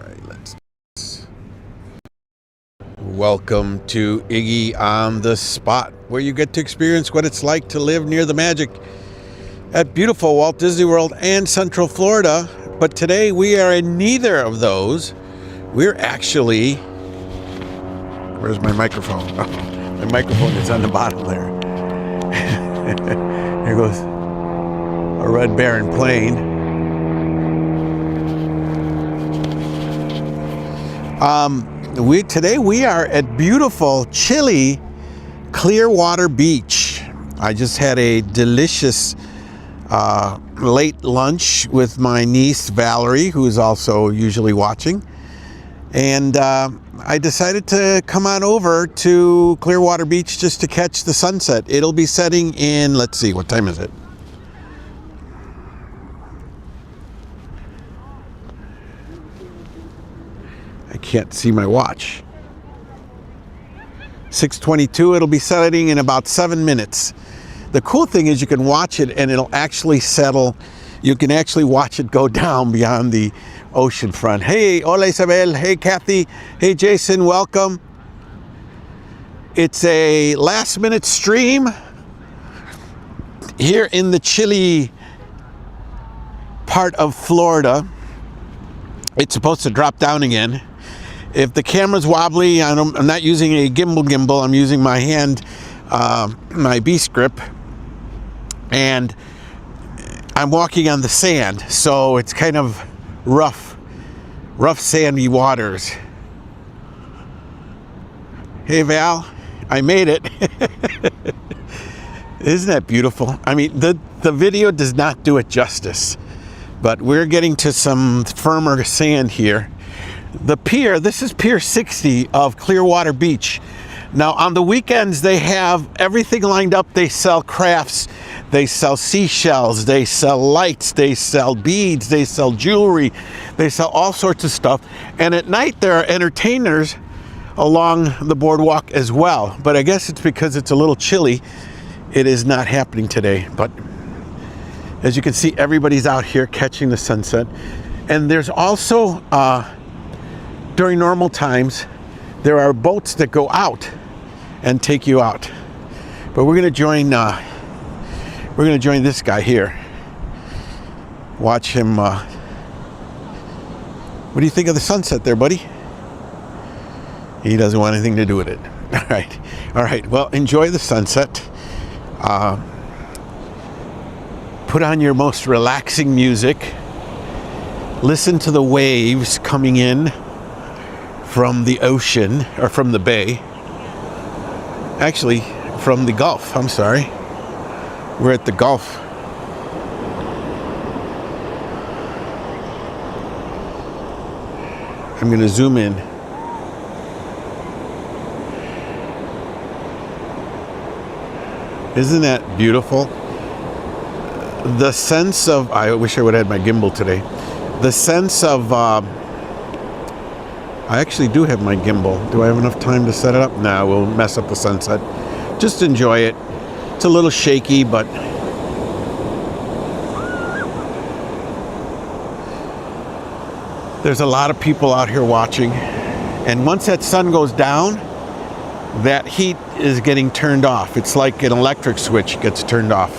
right, let's. Welcome to Iggy on the Spot, where you get to experience what it's like to live near the magic at beautiful Walt Disney World and Central Florida. But today we are in neither of those. We're actually... Where's my microphone? Oh, my microphone is on the bottom there. Here goes a Red Baron plane. Today we are at beautiful, chilly Clearwater Beach. I just had a delicious late lunch with my niece Valerie, who is also usually watching, and I decided to come on over to Clearwater Beach just to catch the sunset. It'll be setting in, let's see, what time is it? I can't see my watch. 6:22. It'll be setting in about 7 minutes. The cool thing is you can watch it and it'll actually settle. You can actually watch it go down beyond the ocean front. Hey, hola Isabel. Hey, Kathy. Hey, Jason. Welcome. It's a last minute stream here in the chilly part of Florida. It's supposed to drop down again. If the camera's wobbly, I'm not using a gimbal, I'm using my hand, my Beast grip, and I'm walking on the sand, so it's kind of rough sandy waters. Hey Val, I made it. Isn't that beautiful? I mean, the video does not do it justice, but we're getting to some firmer sand here. The pier, this is Pier 60 of Clearwater Beach. Now on the weekends they have everything lined up. They sell crafts, they sell seashells, they sell lights, they sell beads, they sell jewelry, they sell all sorts of stuff. And at night there are entertainers along the boardwalk as well. But I guess it's because it's a little chilly, it is not happening today. But as you can see, everybody's out here catching the sunset. And there's also during normal times, there are boats that go out and take you out. But we're gonna join this guy here. Watch him. What do you think of the sunset there, buddy? He doesn't want anything to do with it. All right. Well, enjoy the sunset. Put on your most relaxing music. Listen to the waves coming in from the ocean, or from the bay. Actually, from the Gulf, I'm sorry. We're at the Gulf. I'm gonna zoom in. Isn't that beautiful? The sense of, I wish I would have had my gimbal today. The sense of, I actually do have my gimbal. Do I have enough time to set it up? Nah, we'll mess up the sunset. Just enjoy it. It's a little shaky, but there's a lot of people out here watching. And once that sun goes down, that heat is getting turned off. It's like an electric switch gets turned off.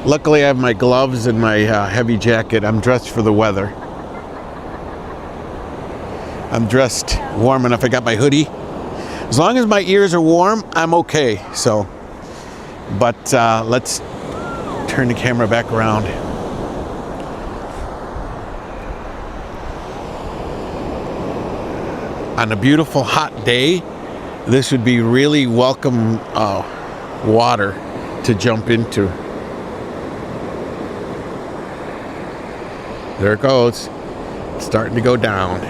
Luckily, I have my gloves and my heavy jacket. I'm dressed for the weather. I'm dressed warm enough. I got my hoodie. As long as my ears are warm, I'm okay. So, but let's turn the camera back around. On a beautiful hot day, this would be really welcome water to jump into. There it goes. It's starting to go down.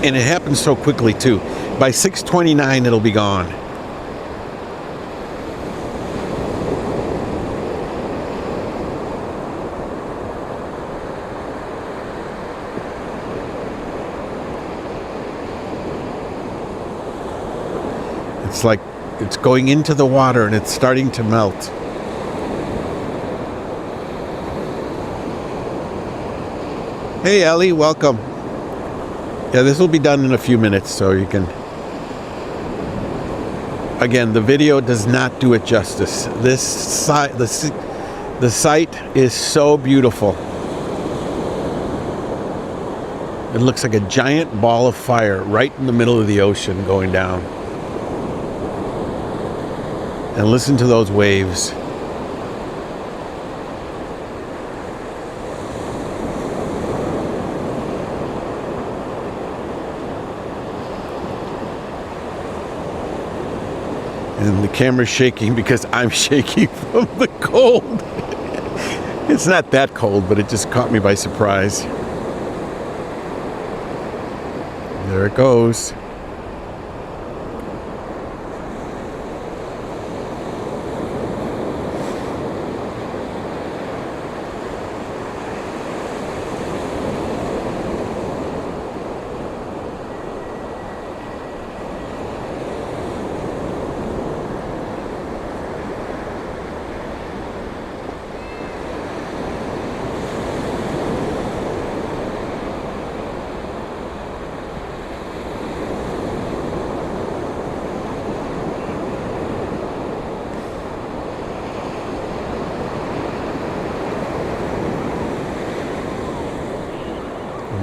And it happens so quickly too. By 6:29 it'll be gone. It's like it's going into the water and it's starting to melt. Hey Ellie, welcome. Yeah, this will be done in a few minutes, so you can... Again, the video does not do it justice. The site is so beautiful. It looks like a giant ball of fire right in the middle of the ocean going down. And listen to those waves. And the camera's shaking because I'm shaking from the cold. It's not that cold, but it just caught me by surprise. There it goes.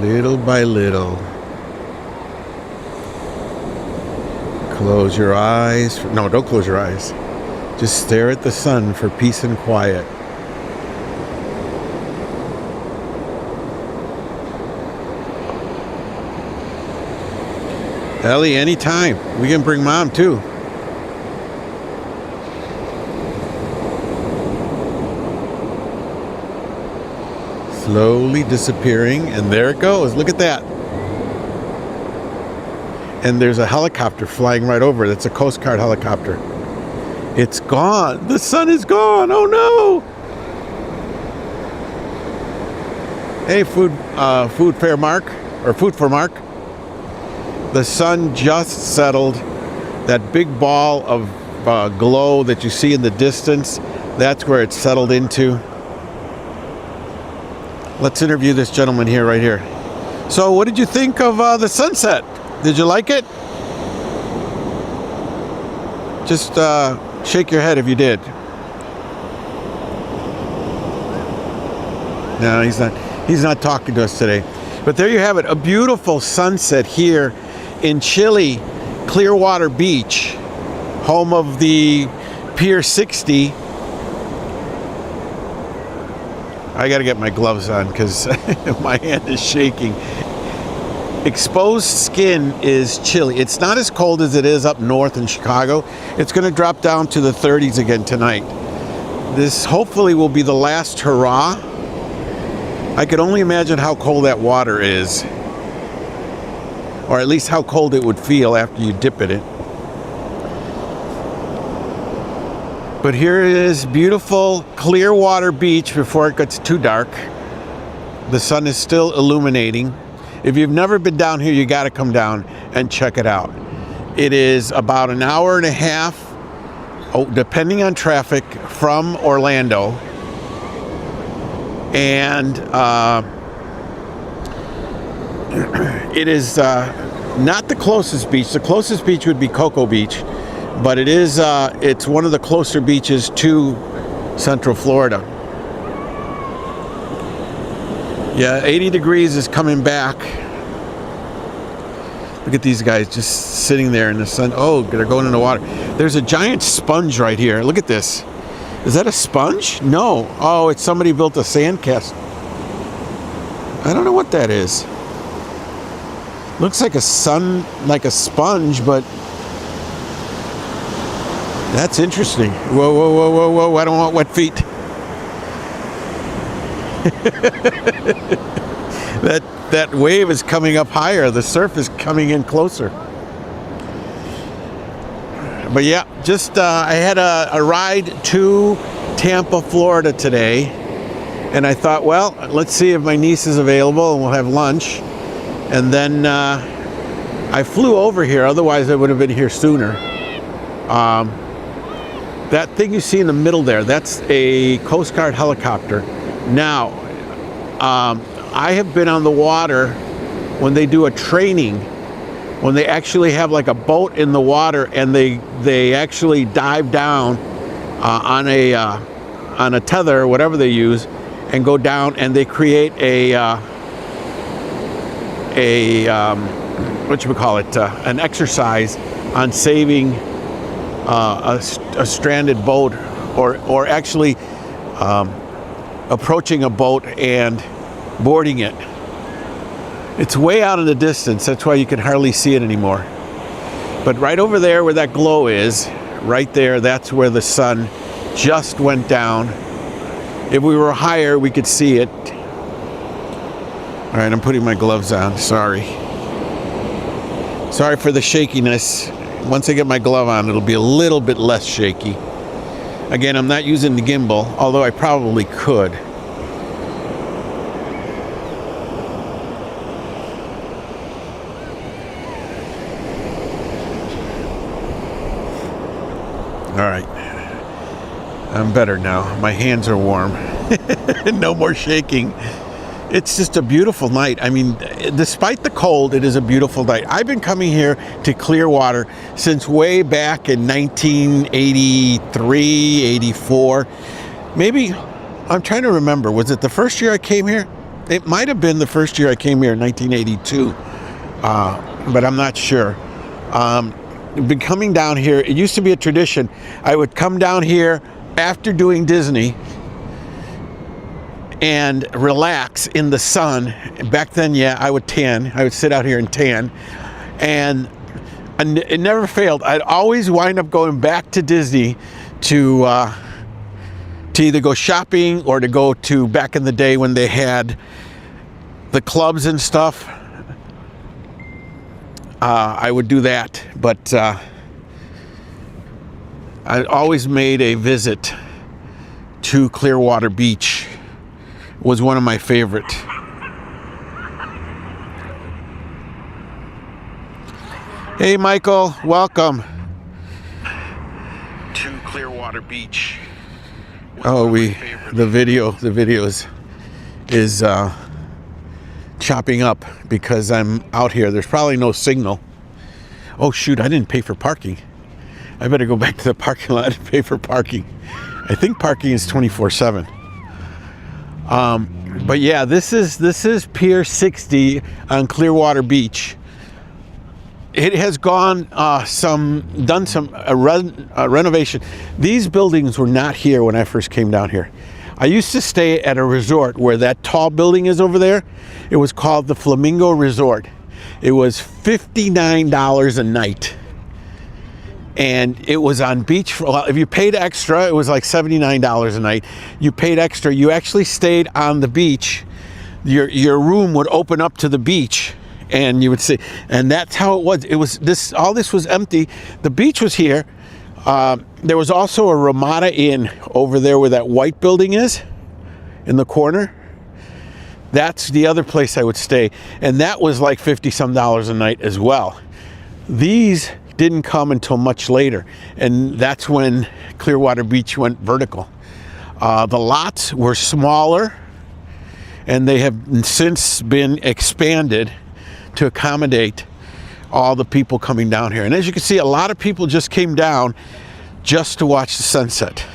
Little by little. Close your eyes. No, don't close your eyes. Just stare at the sun for peace and quiet. Ellie, anytime. We can bring Mom too. Slowly disappearing, and there it goes. Look at that. And there's a helicopter flying right over. That's a Coast Guard helicopter. It's gone. The sun is gone. Oh no. Hey, food for Mark. The sun just settled. That big ball of glow that you see in the distance, that's where it's settled into. Let's interview this gentleman here, right here. So what did you think of the sunset? Did you like it? Just shake your head if you did. No, he's not talking to us today. But there you have it, a beautiful sunset here in chilly Clearwater Beach, home of the Pier 60. I gotta get my gloves on because my hand is shaking. Exposed skin is chilly. It's not as cold as it is up north in Chicago. It's gonna drop down to the 30s again tonight. This hopefully will be the last hurrah. I could only imagine how cold that water is. Or at least how cold it would feel after you dip in it. But here is beautiful Clearwater Beach before it gets too dark. The sun is still illuminating. If you've never been down here, you got to come down and check it out. It is about an hour and a half, depending on traffic, from Orlando. And it is not the closest beach. The closest beach would be Cocoa Beach. But it is, it's one of the closer beaches to Central Florida. Yeah, 80 degrees is coming back. Look at these guys just sitting there in the sun. Oh, they're going in the water. There's a giant sponge right here. Look at this. Is that a sponge? No. Oh, it's somebody built a sand castle. I don't know what that is. Looks like a sponge, but that's interesting. Whoa, whoa, whoa, whoa, whoa. I don't want wet feet. That wave is coming up higher. The surf is coming in closer. But yeah, just I had a ride to Tampa, Florida today. And I thought, well, let's see if my niece is available and we'll have lunch. And then I flew over here. Otherwise, I would have been here sooner. That thing you see in the middle there, that's a Coast Guard helicopter. Now, I have been on the water when they do a training, when they actually have like a boat in the water and they actually dive down on a tether or whatever they use and go down, and they create an exercise on saving a stranded boat, or actually approaching a boat and boarding it. It's way out in the distance, that's why you can hardly see it anymore. But right over there where that glow is, right there, that's where the sun just went down. If we were higher, we could see it. All right, I'm putting my gloves on, sorry. Sorry for the shakiness. Once I get my glove on, it'll be a little bit less shaky. Again, I'm not using the gimbal, although I probably could. All right, I'm better now. My hands are warm. No more shaking. It's just a beautiful night. I mean, despite the cold, it is a beautiful night. I've been coming here to Clearwater since way back in 1983, 84. Maybe, I'm trying to remember, was it the first year I came here? It might have been the first year I came here in 1982, but I'm not sure. I've been coming down here. It used to be a tradition. I would come down here after doing Disney and relax in the sun. Back then, yeah, I would tan. I would sit out here and tan. And it never failed. I'd always wind up going back to Disney to either go shopping or to go to, back in the day when they had the clubs and stuff. I would do that, but I always made a visit to Clearwater Beach. It was one of my favorite. Hey Michael, welcome to Clearwater Beach. Oh, the video is chopping up because I'm out here. There's probably no signal. Oh shoot, I didn't pay for parking. I better go back to the parking lot and pay for parking. I think parking is 24/7. But yeah, this is Pier 60 on Clearwater Beach. It has done some renovation. These buildings were not here when I first came down here. I used to stay at a resort where that tall building is over there. It was called the Flamingo Resort. It was $59 a night. And it was on beach. Well, if you paid extra, it was like $79 a night. You paid extra. You actually stayed on the beach. Your room would open up to the beach, and you would see. And that's how it was. It was this. All this was empty. The beach was here. There was also a Ramada Inn over there where that white building is, in the corner. That's the other place I would stay, and that was like $50-some a night as well. These didn't come until much later, and that's when Clearwater Beach went vertical. The lots were smaller, and they have since been expanded to accommodate all the people coming down here. And as you can see, a lot of people just came down just to watch the sunset.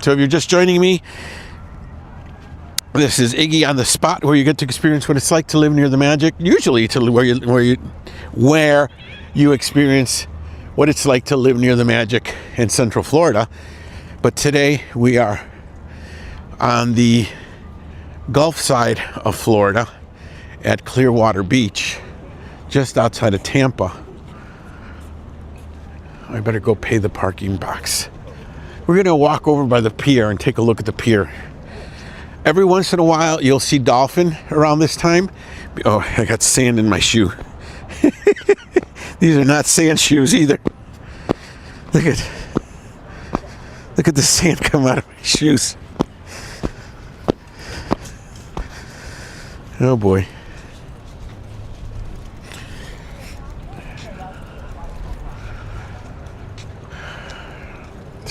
So if you're just joining me, this is Iggy on the spot, where you get to experience what it's like to live near the magic. Usually to where you experience what it's like to live near the magic in Central Florida. But today we are on the Gulf side of Florida at Clearwater Beach, just outside of Tampa. I better go pay the parking box. We're going to walk over by the pier and take a look at the pier. Every once in a while, you'll see dolphin around this time. Oh, I got sand in my shoe. These are not sand shoes either. Look at the sand come out of my shoes. Oh boy.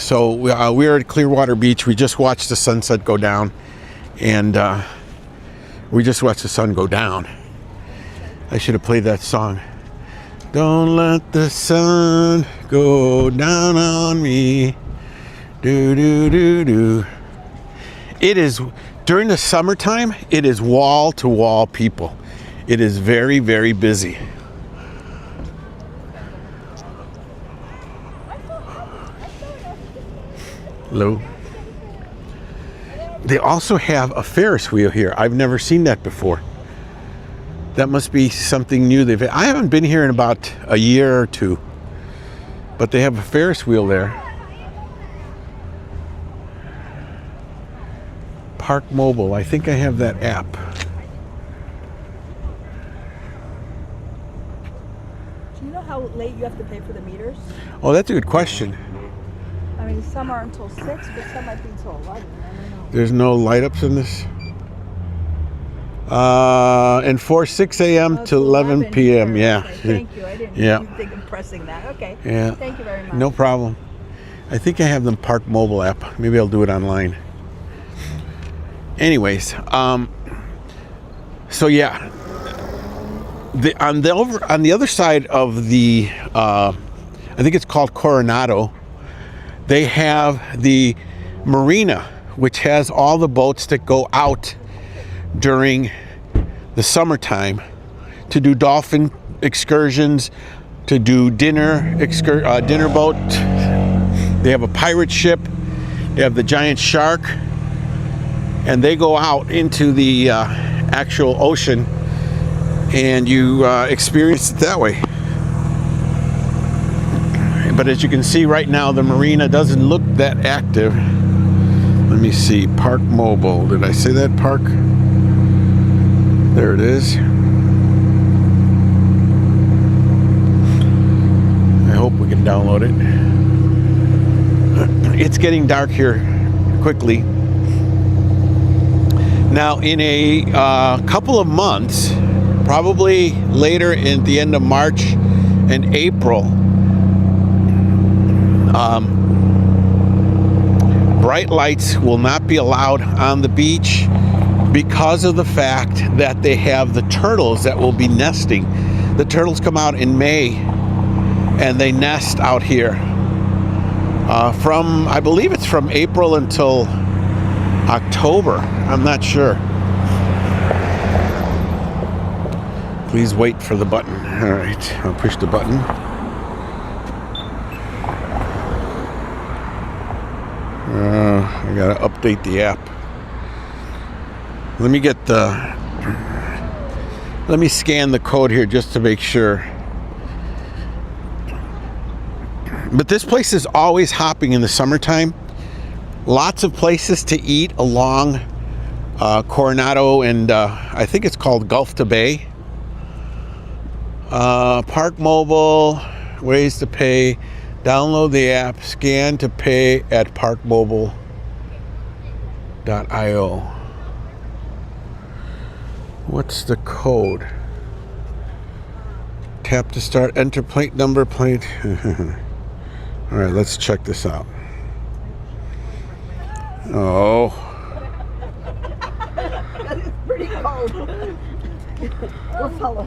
So we're at Clearwater Beach. We just watched the sunset go down, and we just watched the sun go down. I should have played that song. Don't let the sun go down on me. Do do do do. It is during the summertime. It is wall to wall people. It is very, very busy. Hello. They also have a Ferris wheel here. I've never seen that before. That must be something new. I haven't been here in about a year or two, but they have a Ferris wheel there. Park Mobile. I think I have that app. Do you know how late you have to pay for the meters? Oh, that's a good question. I mean, some are until 6, but some might be until 11. I don't know. There's no light ups in this. And for 6 a.m. to 11 p.m. Yeah. Okay, thank you. I didn't think of pressing that. Okay. Yeah. Thank you very much. No problem. I think I have the Park Mobile app. Maybe I'll do it online. Anyways, so yeah, on the other side of the, I think it's called Coronado. They have the marina, which has all the boats that go out during the summertime to do dolphin excursions, to do dinner boat. They have a pirate ship. They have the giant shark, and they go out into the actual ocean, and you experience it that way. But as you can see right now, the marina doesn't look that active. Let me see, Park Mobile. Did I say that, Park? There it is. I hope we can download it. It's getting dark here quickly. Now, in a couple of months, probably later in the end of March and April, bright lights will not be allowed on the beach because of the fact that they have the turtles that will be nesting. The turtles come out in May and they nest out here from, I believe it's from April until October. I'm not sure. Please wait for the button. All right, I'll push the button. I gotta update the app. Let me scan the code here just to make sure. But this place is always hopping in the summertime. Lots of places to eat along Coronado and I think it's called Gulf to Bay. Park Mobile, ways to pay. Download the app, scan to pay at parkmobile.io. What's the code? Tap to start, enter plate number, plate. All right, let's check this out. Oh. It's pretty cold. We'll follow.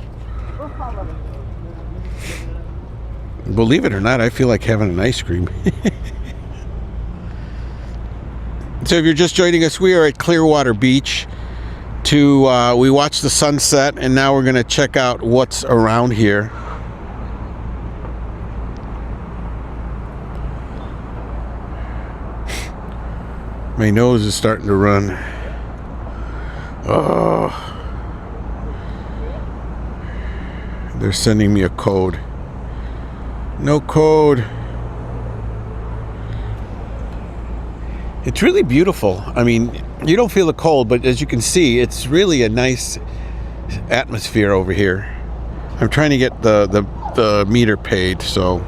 Believe it or not, I feel like having an ice cream. So if you're just joining us, we are at Clearwater Beach. We watched the sunset, and now we're going to check out what's around here. My nose is starting to run. Oh. They're sending me a code. No code. It's really beautiful. I mean, you don't feel the cold, but as you can see, it's really a nice atmosphere over here. I'm trying to get the meter paid, so.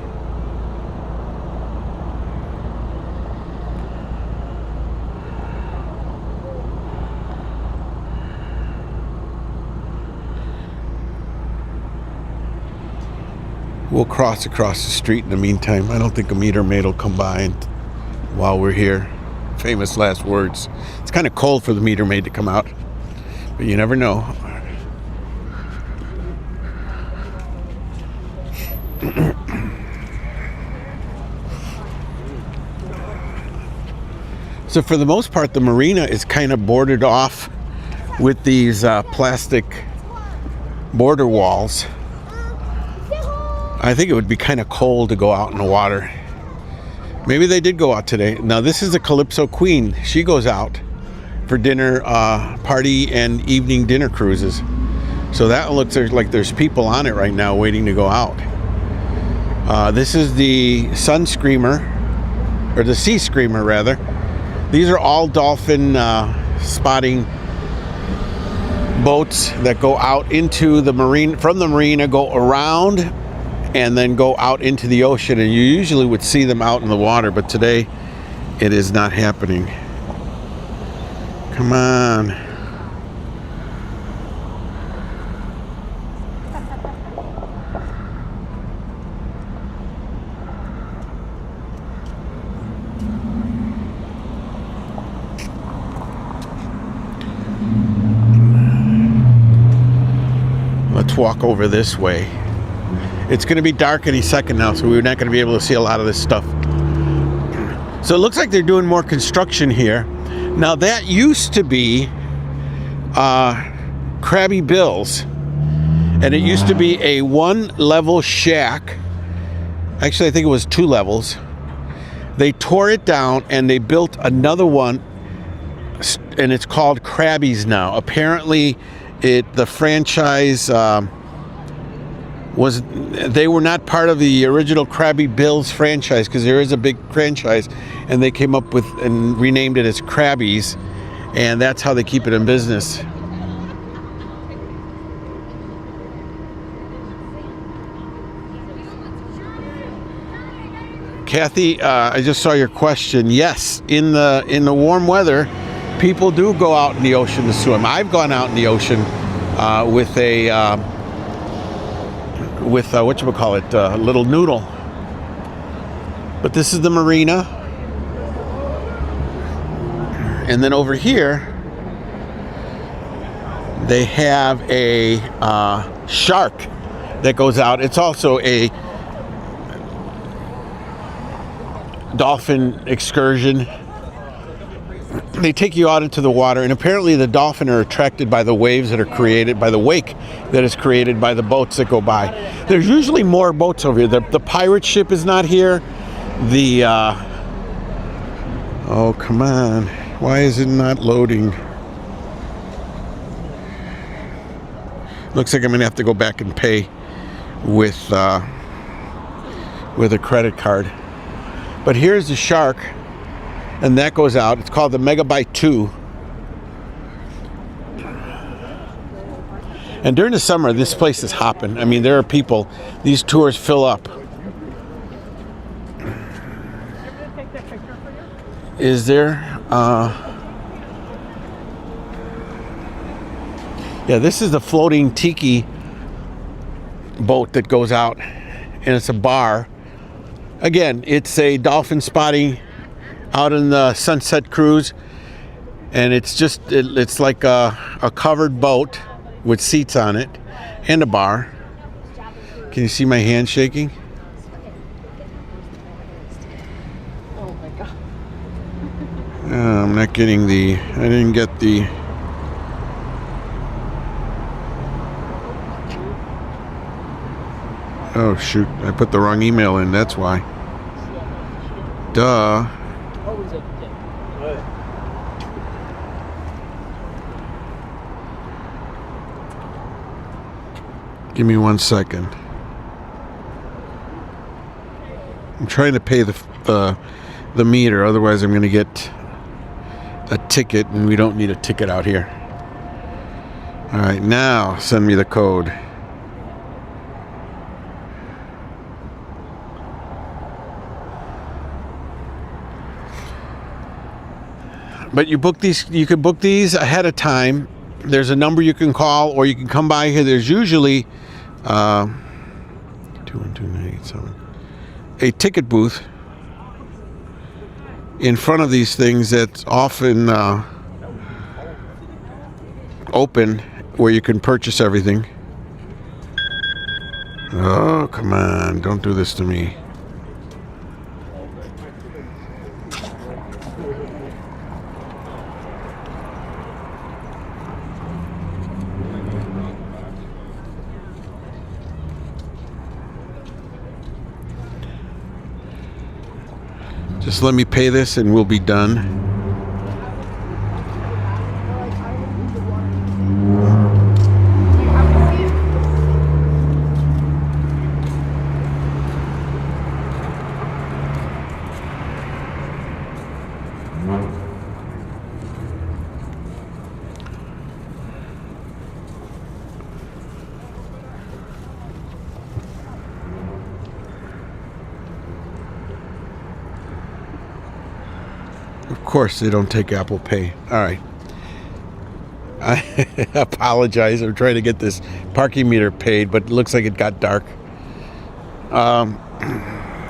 We'll cross across the street in the meantime. I don't think a meter maid will come by and while we're here. Famous last words. It's kind of cold for the meter maid to come out, but you never know. So for the most part, the marina is kind of bordered off with these plastic border walls. I think it would be kind of cold to go out in the water. Maybe they did go out today. Now this is the Calypso Queen. She goes out for dinner, party and evening dinner cruises. So that looks like there's people on it right now waiting to go out. This is the Sun Screamer, or the Sea Screamer rather. These are all dolphin spotting boats that go out into the marina, from the marina, go around and then go out into the ocean, and you usually would see them out in the water, but today it is not happening. Come on. Let's walk over this way. It's going to be dark any second now, so we're not going to be able to see a lot of this stuff. So it looks like they're doing more construction here. Now that used to be Krabby Bill's, and it used to be a one-level shack. Actually, I think it was 2 levels. They tore it down and they built another one, and it's called Krabby's now. Apparently, the franchise they were not part of the original Krabby Bill's franchise, because there is a big franchise, and they came up with and renamed it as Krabby's, and that's how they keep it in business. Kathy, I just saw your question. Yes, in the warm weather, people do go out in the ocean to swim. I've gone out in the ocean with a whatchamacallit, little noodle. But this is the marina. And then over here, they have a shark that goes out. It's also a dolphin excursion. They take you out into the water, and apparently the dolphin are attracted by the waves that are created, by the wake that is created by the boats that go by. There's usually more boats over here. The pirate ship is not here. Oh, come on. Why is it not loading? Looks like I'm going to have to go back and pay with a credit card. But here's the shark. And that goes out. It's called the Megabyte 2. And during the summer, this place is hopping. I mean, there are people. These tours fill up. Is there? Yeah, this is the floating tiki boat that goes out. And it's a bar. Again, it's a dolphin spotting out in the sunset cruise, and it's like a covered boat with seats on it and a bar. Can you see my hand shaking? Oh my God. I'm not getting I didn't get the. Oh shoot, I put the wrong email in, that's why. Duh. Give me 1 second. I'm trying to pay the meter, otherwise I'm going to get a ticket, and we don't need a ticket out here. All right, now send me the code. But you can book these ahead of time. There's a number you can call, or you can come by here. There's usually 212-987 a ticket booth. in front of these things that's often open, where you can purchase everything. Oh, come on, don't do this to me. Just let me pay this and we'll be done. Of course, they don't take Apple Pay. All right. I apologize. I'm trying to get this parking meter paid, but it looks like it got dark. I'm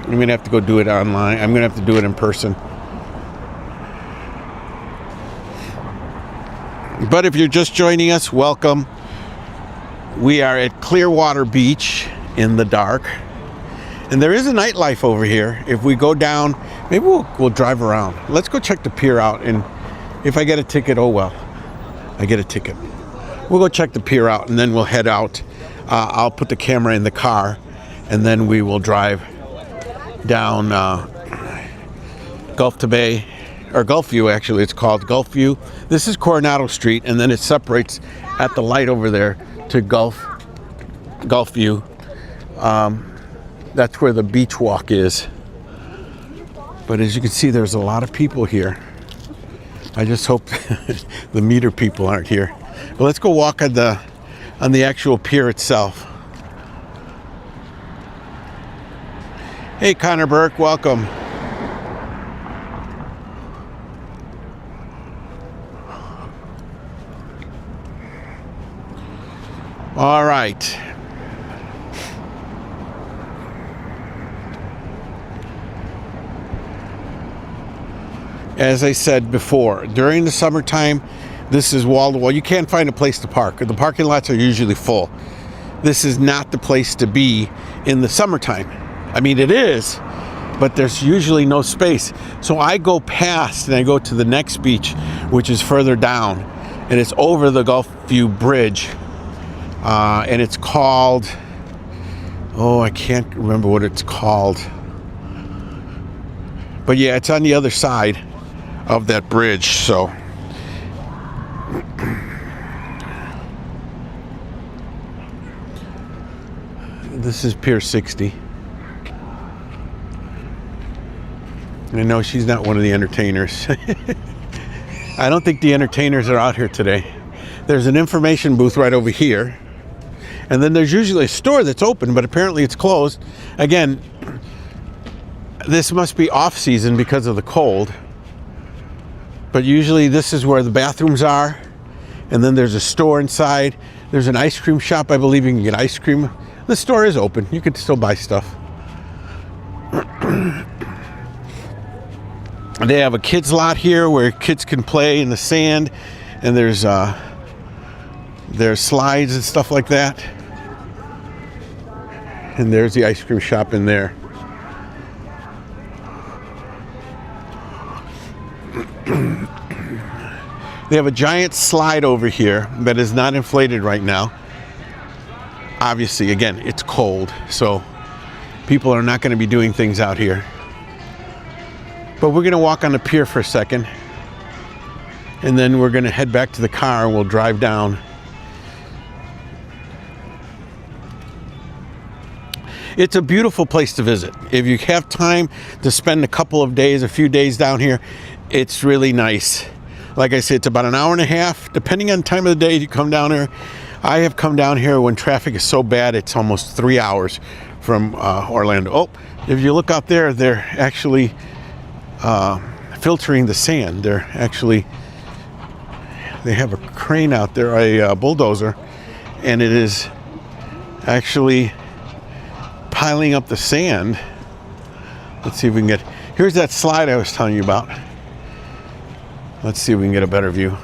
going to have to go do it online. I'm going to have to do it in person. But if you're just joining us, welcome. We are at Clearwater Beach in the dark. And there is a nightlife over here. If we go down, maybe we'll drive around. Let's go check the pier out. And if I get a ticket, oh well. I get a ticket. We'll go check the pier out and then we'll head out. I'll put the camera in the car and then we will drive down Gulf to Bay, or Gulfview actually, it's called Gulfview. This is Coronado Street and then it separates at the light over there to Gulfview. That's where the beach walk is. But as you can see, there's a lot of people here. I just hope the meter people aren't here. But let's go walk on the actual pier itself. Hey, Connor Burke, welcome. All right. As I said before, during the summertime, this is wall to wall. You can't find a place to park. The parking lots are usually full. This is not the place to be in the summertime. I mean, it is, but there's usually no space. So I go past and I go to the next beach, which is further down, and it's over the Gulfview Bridge. And it's called, oh, I can't remember what it's called. But yeah, it's on the other side of that bridge, so. This is Pier 60. I know she's not one of the entertainers. I don't think the entertainers are out here today. There's an information booth right over here. And then there's usually a store that's open, but apparently it's closed. Again, this must be off season because of the cold. But usually this is where the bathrooms are. And then there's a store inside. There's an ice cream shop. I believe you can get ice cream. The store is open. You can still buy stuff. They have a kids lot here where kids can play in the sand. And there's slides and stuff like that. And there's the ice cream shop in there. They have a giant slide over here that is not inflated right now. Obviously, again, it's cold, so people are not going to be doing things out here. But we're going to walk on the pier for a second, and then we're going to head back to the car and we'll drive down. It's a beautiful place to visit. If you have time to spend a few days down here, it's really nice. Like I said, it's about an hour and a half, depending on the time of the day you come down here. I have come down here when traffic is so bad, it's almost 3 hours from Orlando. Oh, if you look out there, they're actually filtering the sand. They have a crane out there, a bulldozer, and it is actually piling up the sand. Let's see if we can get, Here's that slide I was telling you about. Let's see if we can get a better view.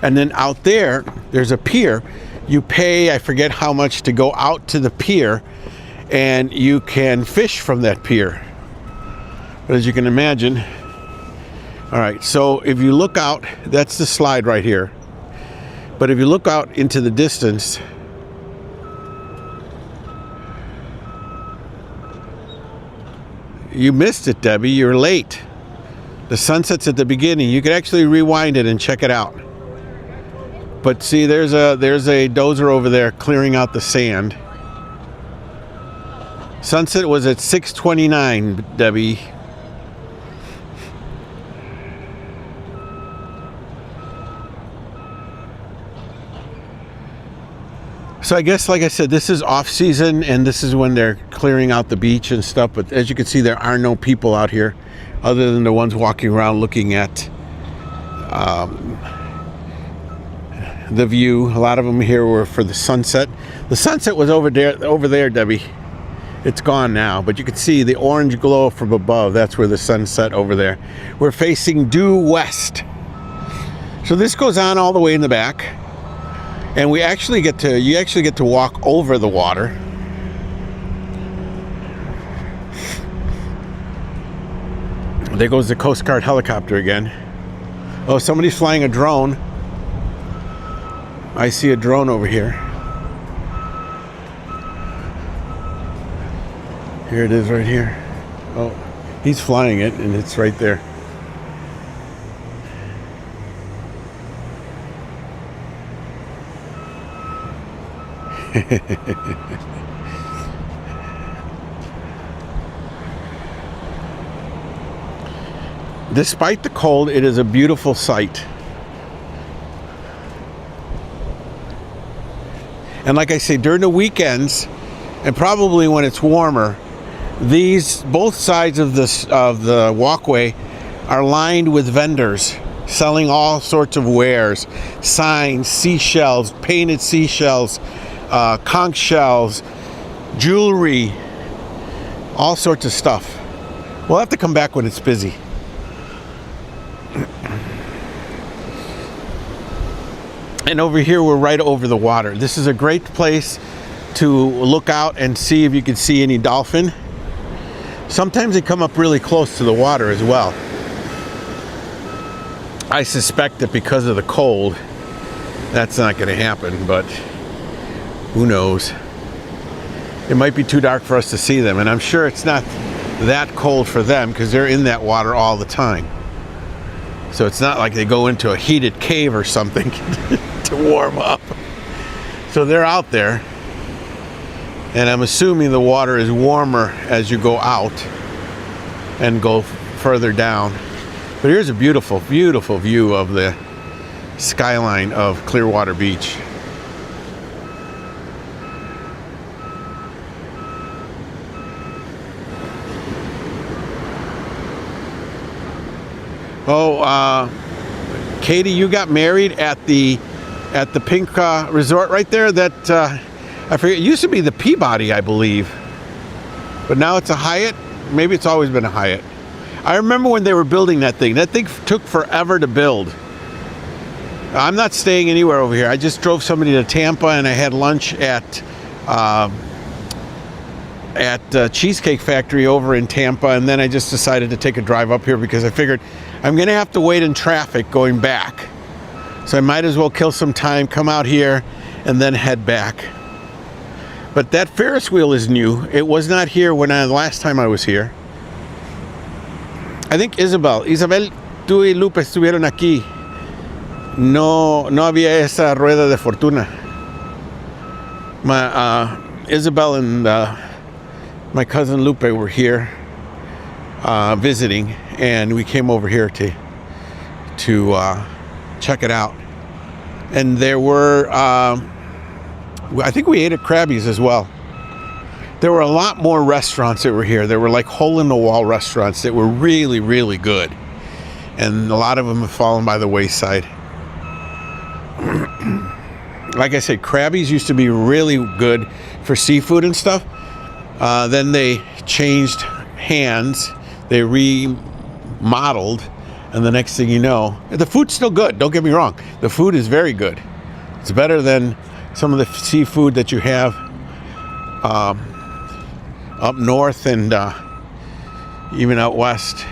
And then out there, there's a pier. You pay, I forget how much, to go out to the pier, and you can fish from that pier. But as you can imagine, all right, so if you look out, that's the slide right here. But if you look out into the distance, you missed it, Debbie. You're late. The sunset's at the beginning. You could actually rewind it and check it out. But see, there's a dozer over there clearing out the sand. Sunset was at 6:29, Debbie. So I guess, like I said, this is off season, and this is when they're clearing out the beach and stuff. But as you can see, there are no people out here other than the ones walking around looking at the view. A lot of them here were for the sunset. The sunset was over there, Debbie. It's gone now, but you can see the orange glow from above. That's where the sunset over there. We're facing due west. So this goes on all the way in the back. And you actually get to walk over the water. There goes the Coast Guard helicopter again. Oh, somebody's flying a drone. I see a drone over here. Here it is right here. Oh, he's flying it, and it's right there. Despite the cold, it is a beautiful sight. And like I say, during the weekends, and probably when it's warmer, both sides of the walkway are lined with vendors selling all sorts of wares, signs, seashells, painted seashells, conch shells, jewelry, all sorts of stuff. We'll have to come back when it's busy. And over here, we're right over the water. This is a great place to look out and see if you can see any dolphin. Sometimes they come up really close to the water as well. I suspect that because of the cold, that's not going to happen, but who knows? It might be too dark for us to see them, and I'm sure it's not that cold for them because they're in that water all the time. So it's not like they go into a heated cave or something to warm up. So they're out there, and I'm assuming the water is warmer as you go out and go further down. But here's a beautiful, beautiful view of the skyline of Clearwater Beach. Oh, Katie, you got married at the Pink Resort right there. That I forget. It used to be the Peabody, I believe, but now it's a Hyatt. Maybe it's always been a Hyatt. I remember when they were building that thing. That thing took forever to build. I'm not staying anywhere over here. I just drove somebody to Tampa, and I had lunch at Cheesecake Factory over in Tampa, and then I just decided to take a drive up here because I figured I'm going to have to wait in traffic going back. So I might as well kill some time, come out here, and then head back. But that Ferris wheel is new. It was not here when the last time I was here. I think Isabel, tú y Lupe estuvieron aquí. No había esa rueda de fortuna. Isabel and my cousin Lupe were here visiting, and we came over here to check it out. And there were, I think we ate at Krabby's as well. There were a lot more restaurants that were here. There were like hole-in-the-wall restaurants that were really, really good. And a lot of them have fallen by the wayside. Like I said, Krabby's used to be really good for seafood and stuff. Then they changed hands. They remodeled, and the next thing you know, the food's still good. Don't get me wrong. The food is very good. It's better than some of the seafood that you have up north and even out west.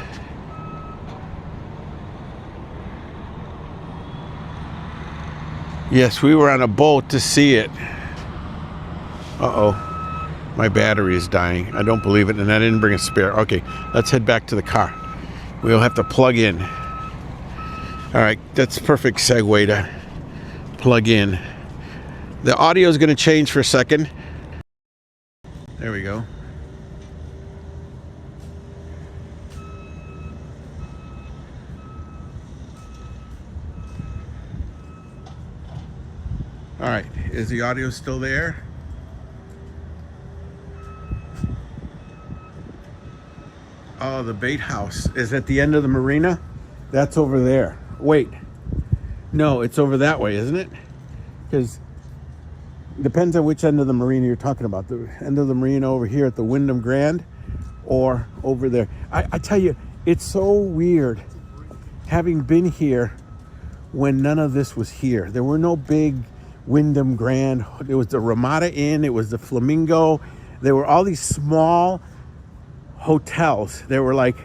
Yes, we were on a boat to see it. Uh-oh. My battery is dying. I don't believe it, and I didn't bring a spare. Okay, let's head back to the car. We'll have to plug in. All right, that's a perfect segue to plug in. The audio is going to change for a second. There we go. All right, is the audio still there? Oh, the bait house is at the end of the marina. That's over there. Wait, no, it's over that way, isn't it? Because it depends on which end of the marina you're talking about. The end of the marina over here at the Wyndham Grand, or over there. I tell you, it's so weird having been here when none of this was here. There were no big Wyndham Grand. It was the Ramada Inn. It was the Flamingo. There were all these small hotels. They were like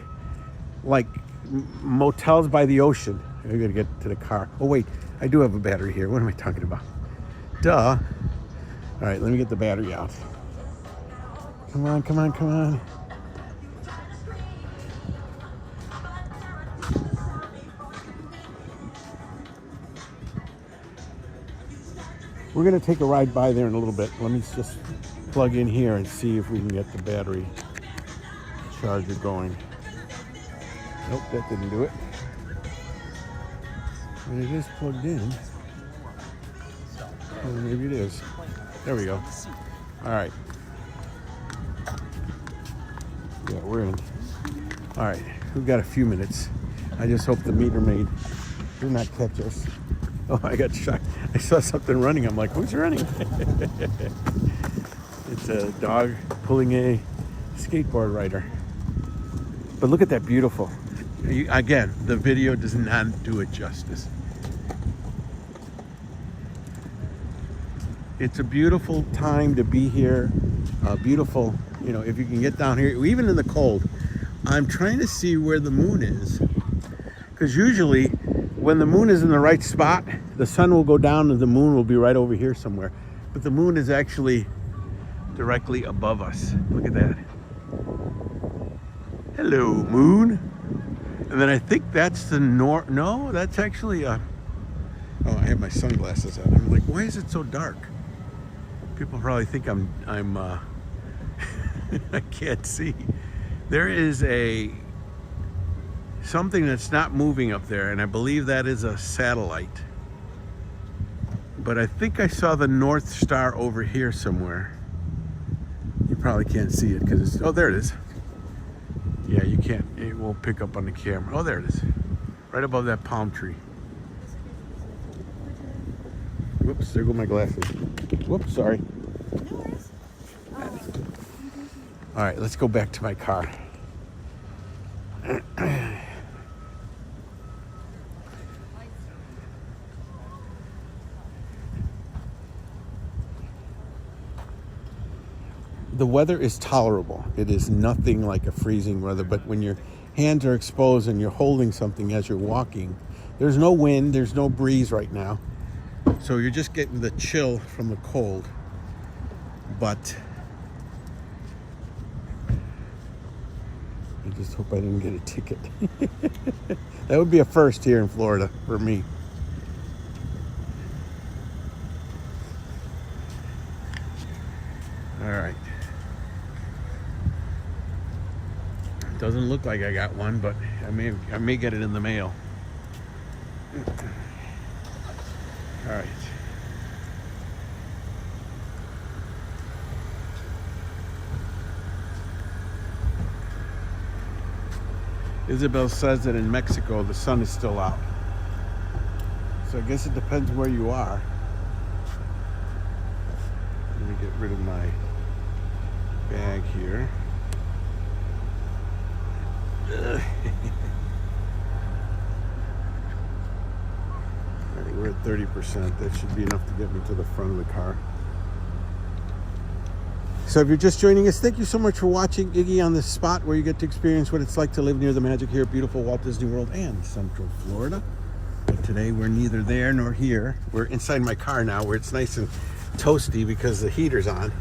motels by the ocean. I gotta get to the car. Oh wait, I do have a battery here. What am I talking about? Duh. All right, let me get the battery out. Come on, come on, come on. We're gonna take a ride by there in a little bit. Let me just plug in here and see if we can get the battery charger going. Nope, that didn't do it. But it is plugged in. Or maybe it is. There we go. All right. Yeah, we're in. All right, we've got a few minutes. I just hope the meter maid do not catch us. Oh, I got shocked. I saw something running. I'm like, who's running? It's a dog pulling a skateboard rider. But look at that beautiful. Again, the video does not do it justice. It's a beautiful time to be here. Beautiful, if you can get down here, even in the cold. I'm trying to see where the moon is. Because usually when the moon is in the right spot, the sun will go down and the moon will be right over here somewhere. But the moon is actually directly above us. Look at that. Hello, moon. And then I think that's the north. No, that's actually oh, I have my sunglasses on. I'm like, why is it so dark? People probably think I'm I can't see. There is something that's not moving up there, and I believe that is a satellite. But I think I saw the North Star over here somewhere. You probably can't see it because it's, oh, there it is. Yeah, you can't, it won't pick up on the camera. Oh, there it is. Right above that palm tree. Whoops, there go my glasses. Whoops, sorry. All right, let's go back to my car. The weather is tolerable. It is nothing like a freezing weather, but when your hands are exposed and you're holding something as you're walking, there's no wind, there's no breeze right now. So you're just getting the chill from the cold. But I just hope I didn't get a ticket. That would be a first here in Florida for me. All right. Doesn't look like I got one, but I may get it in the mail. All right. Isabel says that in Mexico the sun is still out. So I guess it depends where you are. Let me get rid of my bag here. I think we're at 30%. That should be enough to get me to the front of the car. So if you're just joining us, thank you so much for watching Iggy on this spot where you get to experience what it's like to live near the magic here at beautiful Walt Disney World and Central Florida. But today we're neither there nor here. We're inside my car now where it's nice and toasty because the heater's on.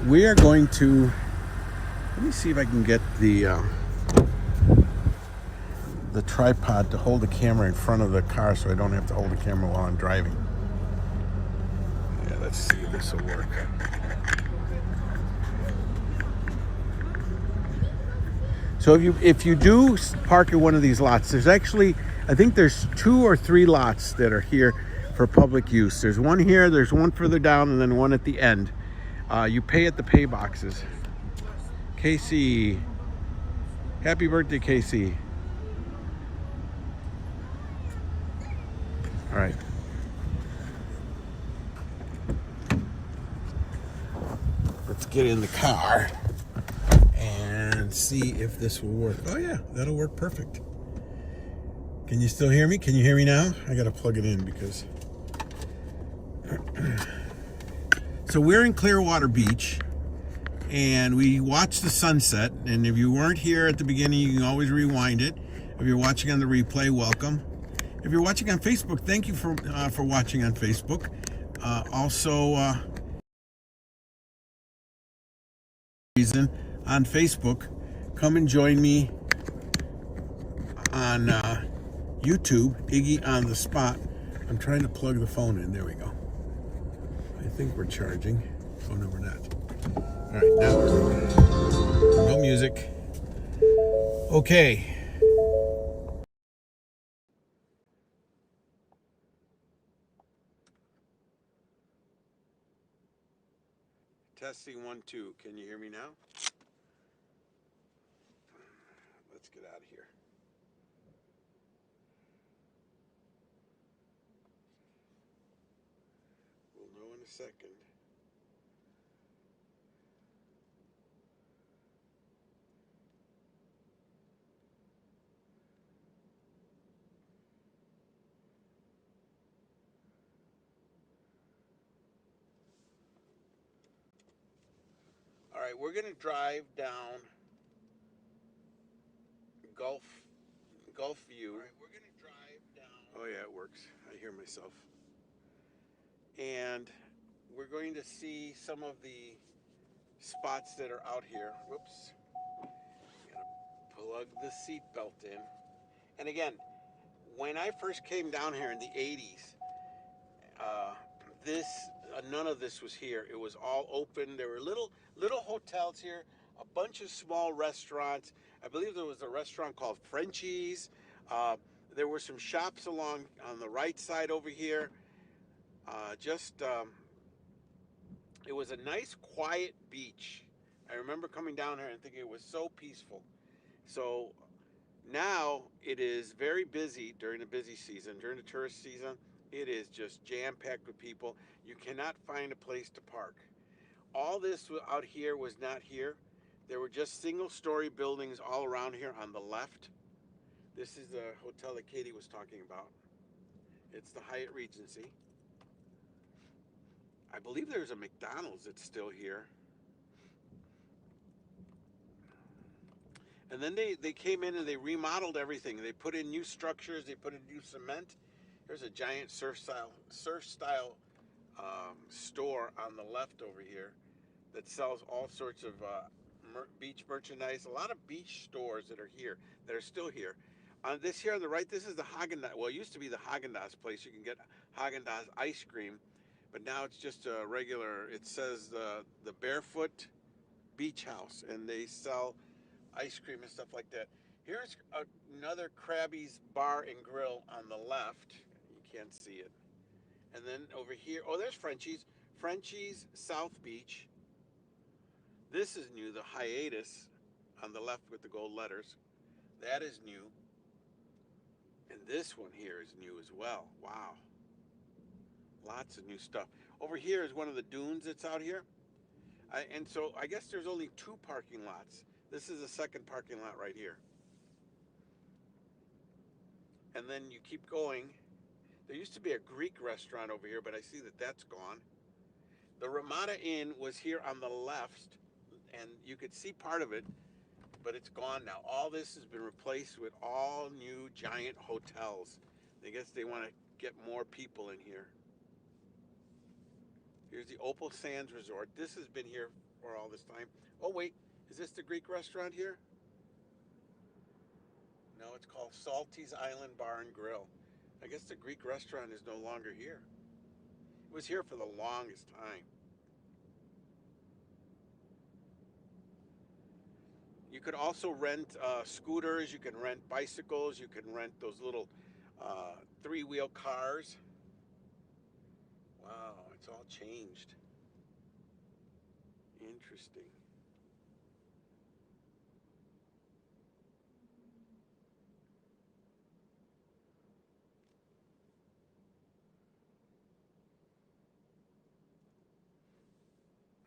We are going to, let me see if I can get the tripod to hold the camera in front of the car so I don't have to hold the camera while I'm driving. Yeah, let's see if this will work. So if you do park at one of these lots, there's actually, I think there's 2 or 3 lots that are here for public use. There's one here, there's one further down, and then one at the end. You pay at the pay boxes. Casey, happy birthday, Casey. All right. Let's get in the car and see if this will work. Oh yeah, that'll work perfect. Can you still hear me? Can you hear me now? I gotta plug it in because... So we're in Clearwater Beach and we watched the sunset. And if you weren't here at the beginning, you can always rewind it. If you're watching on the replay, welcome. If you're watching on Facebook, thank you for watching on Facebook. Also, reason on Facebook, come and join me on YouTube, Iggy on the Spot. I'm trying to plug the phone in. There we go. I think we're charging. Oh no, we're not. All right, now we're no music. Okay. Testing 1 2. Can you hear me now? Let's get out of here. We'll know in a second. All right, we're gonna drive down Gulf View. All right, we're gonna drive down. Oh yeah, it works. I hear myself. And we're going to see some of the spots that are out here. Whoops. Gotta plug the seatbelt in. And again, when I first came down here in the 80s, this none of this was here. It was all open. There were little hotels here, a bunch of small restaurants. I believe there was a restaurant called Frenchie's. There were some shops along on the right side over here. It was a nice, quiet beach. I remember coming down here and thinking it was so peaceful. So now it is very busy during the busy season. During the tourist season, it is just jam-packed with people. You cannot find a place to park. All this out here was not here. There were just single-story buildings all around here on the left. This is the hotel that Katie was talking about. It's the Hyatt Regency. I believe there's a McDonald's that's still here. And then they came in and they remodeled everything. They put in new structures. They put in new cement. There's a giant surf style store on the left over here that sells all sorts of beach merchandise. A lot of beach stores that are here, that are still here. On this here on the right, this is the Haagen-Dazs. Well, it used to be the Haagen-Dazs place. You can get Haagen-Dazs ice cream, but now it's just a regular. It says the Barefoot Beach House, and they sell ice cream and stuff like that. Here's another Krabby's Bar and Grill on the left. You can't see it. And then over here, oh, there's Frenchie's South Beach. This is new, the Hiatus on the left with the gold letters. That is new. And this one here is new as well. Wow. Lots of new stuff. Over here is one of the dunes that's out here. And so I guess there's only 2 parking lots. This is the second parking lot right here. And then you keep going. There used to be a Greek restaurant over here, but I see that that's gone. The Ramada Inn was here on the left, and you could see part of it, but it's gone now. All this has been replaced with all new giant hotels. I guess they want to get more people in here. Here's the Opal Sands Resort. This has been here for all this time. Oh, wait, is this the Greek restaurant here? No, it's called Salty's Island Bar and Grill. I guess the Greek restaurant is no longer here. It was here for the longest time. You could also rent scooters, you can rent bicycles, you can rent those little three-wheel cars. Wow, it's all changed. Interesting.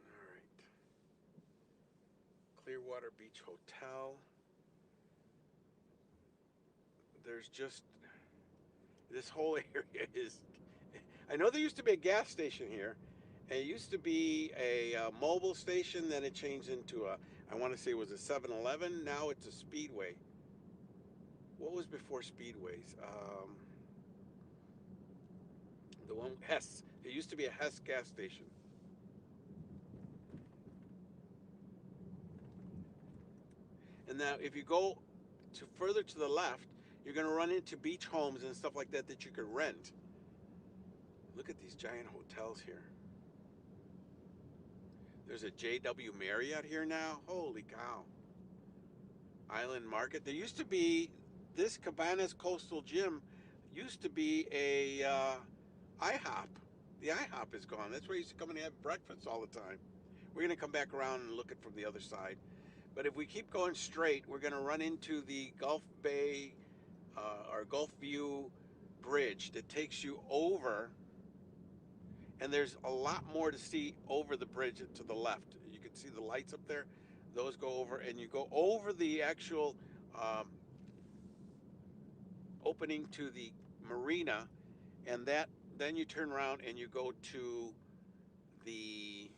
All right. Clearwater Beach Hotel. There's just this whole area is. I know there used to be a gas station here. And it used to be a mobile station. Then it changed into a. I want to say it was a 7-Eleven. Now it's a Speedway. What was before Speedways? The one Hess. There used to be a Hess gas station. And now, if you go to further to the left, you're going to run into beach homes and stuff like that that you could rent. Look at these giant hotels here. There's a JW Marriott here now. Holy cow. Island Market. There used to be this Cabanas Coastal Gym used to be a IHOP. The IHOP is gone. That's where I used to come and have breakfast all the time. We're going to come back around and look at from the other side. But if we keep going straight, we're going to run into the Gulf Bay or Gulf View Bridge that takes you over. And there's a lot more to see over the bridge to the left. You can see the lights up there. Those go over, and you go over the actual opening to the marina, and that then you turn around and you go to the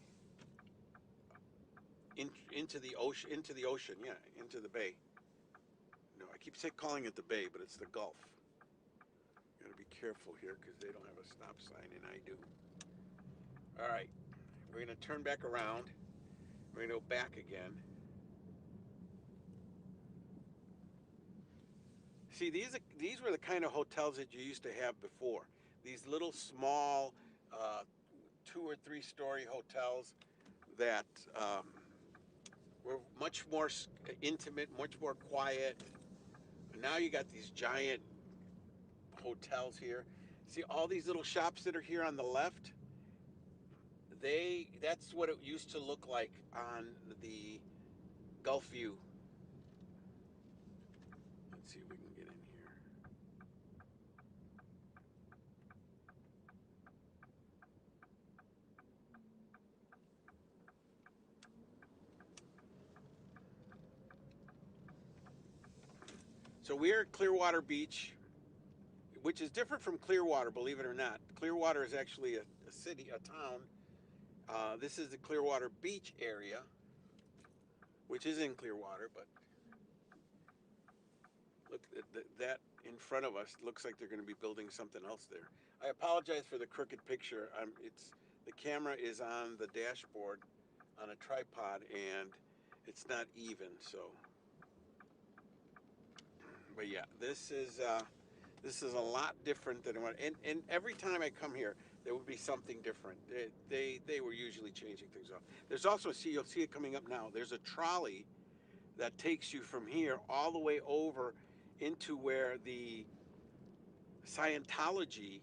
into the ocean, yeah, into the bay. No, I keep calling it the bay, but it's the Gulf. Got to be careful here because they don't have a stop sign, and I do. All right, we're going to turn back around. We're going to go back again. See, these were the kind of hotels that you used to have before. These little small 2 or 3 story hotels that were much more intimate, much more quiet. And now you got these giant hotels here. See all these little shops that are here on the left? That's what it used to look like on the Gulf View. Let's see if we can get in here. So we're at Clearwater Beach, which is different from Clearwater, believe it or not. Clearwater is actually a city, a town. This is the Clearwater Beach area, which is in Clearwater, but look at that in front of us. Looks like they're going to be building something else there. I apologize for the crooked picture. The camera is on the dashboard on a tripod, and it's not even. So, but yeah, this is a lot different than what. And every time I come here, there would be something different. They were usually changing things up. There's also you'll see it coming up now. There's a trolley that takes you from here all the way over into where the Scientology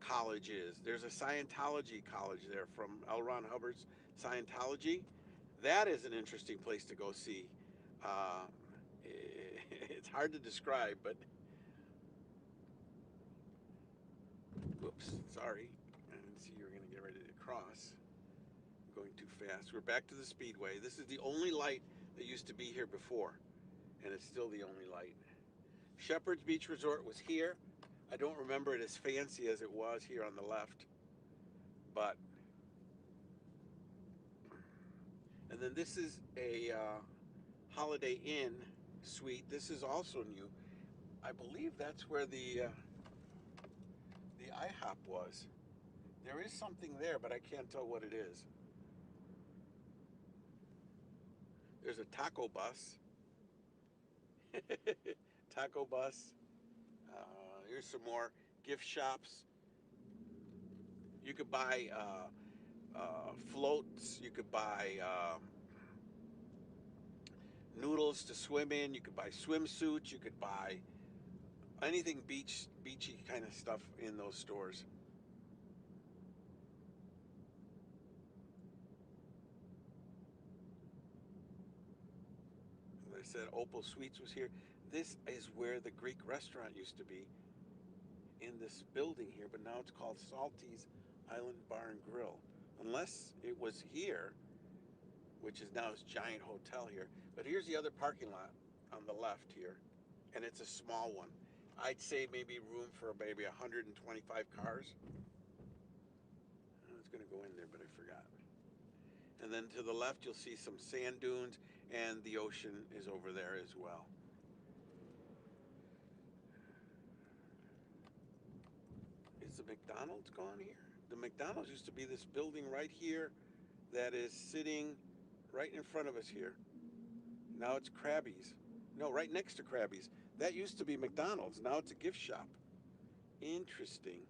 college is. There's a Scientology college there from L. Ron Hubbard's Scientology. That is an interesting place to go see. It's hard to describe, but whoops, sorry. I didn't see you were going to get ready to cross. I'm going too fast. We're back to the Speedway. This is the only light that used to be here before, and it's still the only light. Shepherd's Beach Resort was here. I don't remember it as fancy as it was here on the left, but, and then this is a Holiday Inn suite. This is also new. I believe that's where the IHOP was. There is something there, but I can't tell what it is. There's a taco bus. Taco bus. Here's some more gift shops. You could buy floats. You could buy noodles to swim in. You could buy swimsuits. You could buy anything beachy kind of stuff in those stores. As I said, Opal Suites was here. This is where the Greek restaurant used to be, in this building here, but now it's called Salty's Island Bar and Grill. Unless it was here, which is now this giant hotel here. But here's the other parking lot on the left here, and it's a small one. I'd say maybe room for maybe 125 cars. I was going to go in there, but I forgot. And then to the left, you'll see some sand dunes, and the ocean is over there as well. Is the McDonald's gone here? The McDonald's used to be this building right here that is sitting right in front of us here. Now it's Krabby's. No, right next to Krabby's. That used to be McDonald's. Now it's a gift shop. Interesting.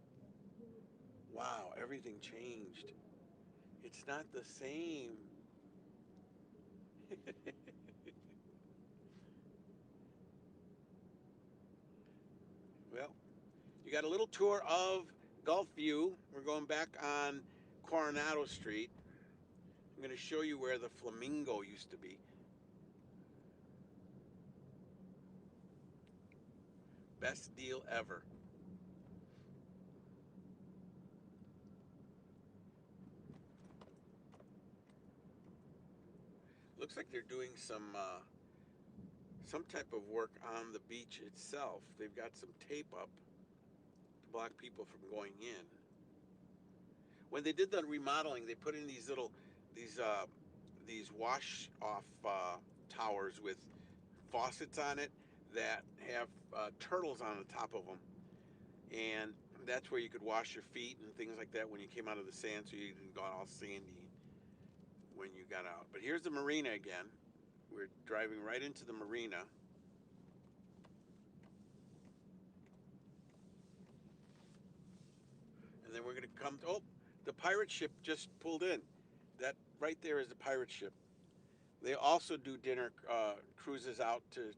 Wow, everything changed. It's not the same. Well, you got a little tour of Gulf View. We're going back on Coronado Street. I'm going to show you where the Flamingo used to be. Best deal ever. Looks like they're doing some type of work on the beach itself. They've got some tape up to block people from going in. When they did the remodeling, they put in these wash off towers with faucets on it that have turtles on the top of them, and that's where you could wash your feet and things like that when you came out of the sand, so you didn't go all sandy when you got out. But here's the marina again. We're driving right into the marina. And then we're going to come to, oh, the pirate ship just pulled in. That right there is the pirate ship. They also do dinner cruises out to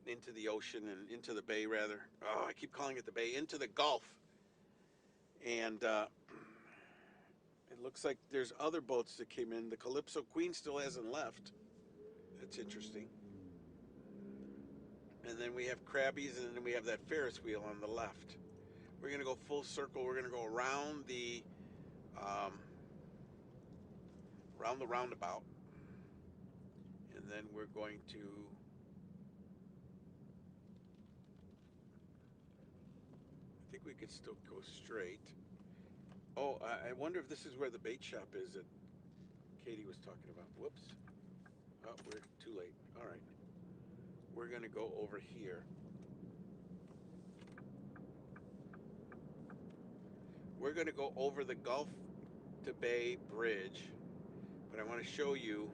into the ocean and into the bay, rather. Oh, I keep calling it the bay, into the Gulf. And it looks like there's other boats that came in. The Calypso Queen still hasn't left. That's interesting. And then we have Krabby's, and then we have that Ferris wheel on the left. We're going to go full circle. We're going to go around the roundabout, and then we're going to I think we could still go straight. Oh, I wonder if this is where the bait shop is that Katie was talking about. Whoops. Oh, we're too late. All right. We're going to go over here. We're going to go over the Gulf to Bay Bridge, but I want to show you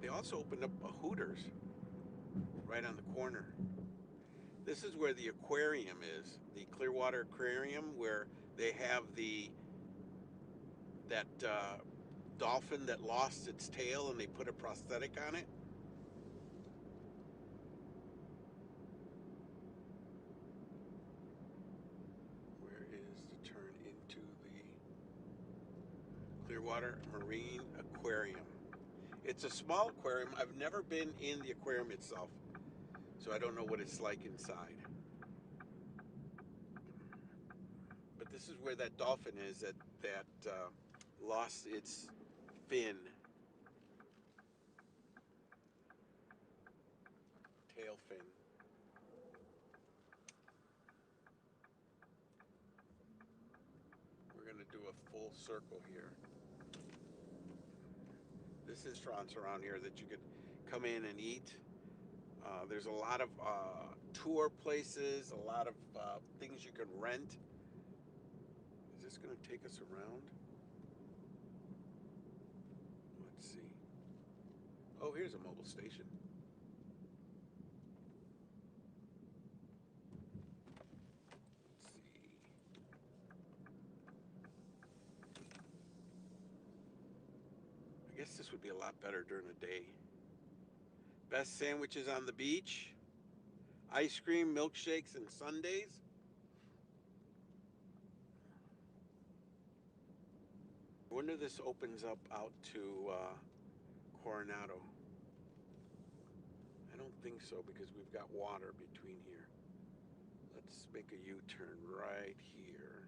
they also opened up a Hooters right on the corner. This is where the aquarium is, the Clearwater Aquarium, where they have that dolphin that lost its tail and they put a prosthetic on it. Where is the turn into the Clearwater Marine Aquarium? It's a small aquarium. I've never been in the aquarium itself, so I don't know what it's like inside. But But this is where that dolphin is that lost its fin, tail fin. We're gonna do a full circle here. This is restaurants around here that you could come in and eat. There's a lot of tour places, a lot of things you can rent. Is this going to take us around? Let's see. Oh, here's a mobile station. Let's see. I guess this would be a lot better during the day. Best sandwiches on the beach. Ice cream, milkshakes, and sundaes. I wonder if this opens up out to Coronado. I don't think so because we've got water between here. Let's make a U-turn right here.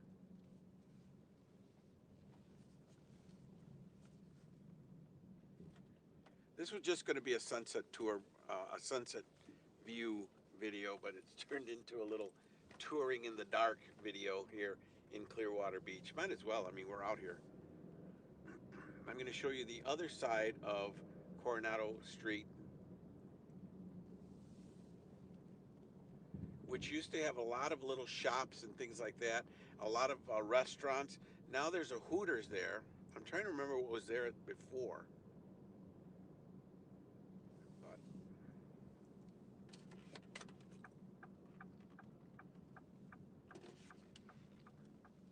This was just going to be a sunset tour, a sunset view video, but it's turned into a little touring in the dark video here in Clearwater Beach. Might as well. I mean, we're out here. I'm going to show you the other side of Coronado Street, which used to have a lot of little shops and things like that, a lot of restaurants. Now there's a Hooters there. I'm trying to remember what was there before. But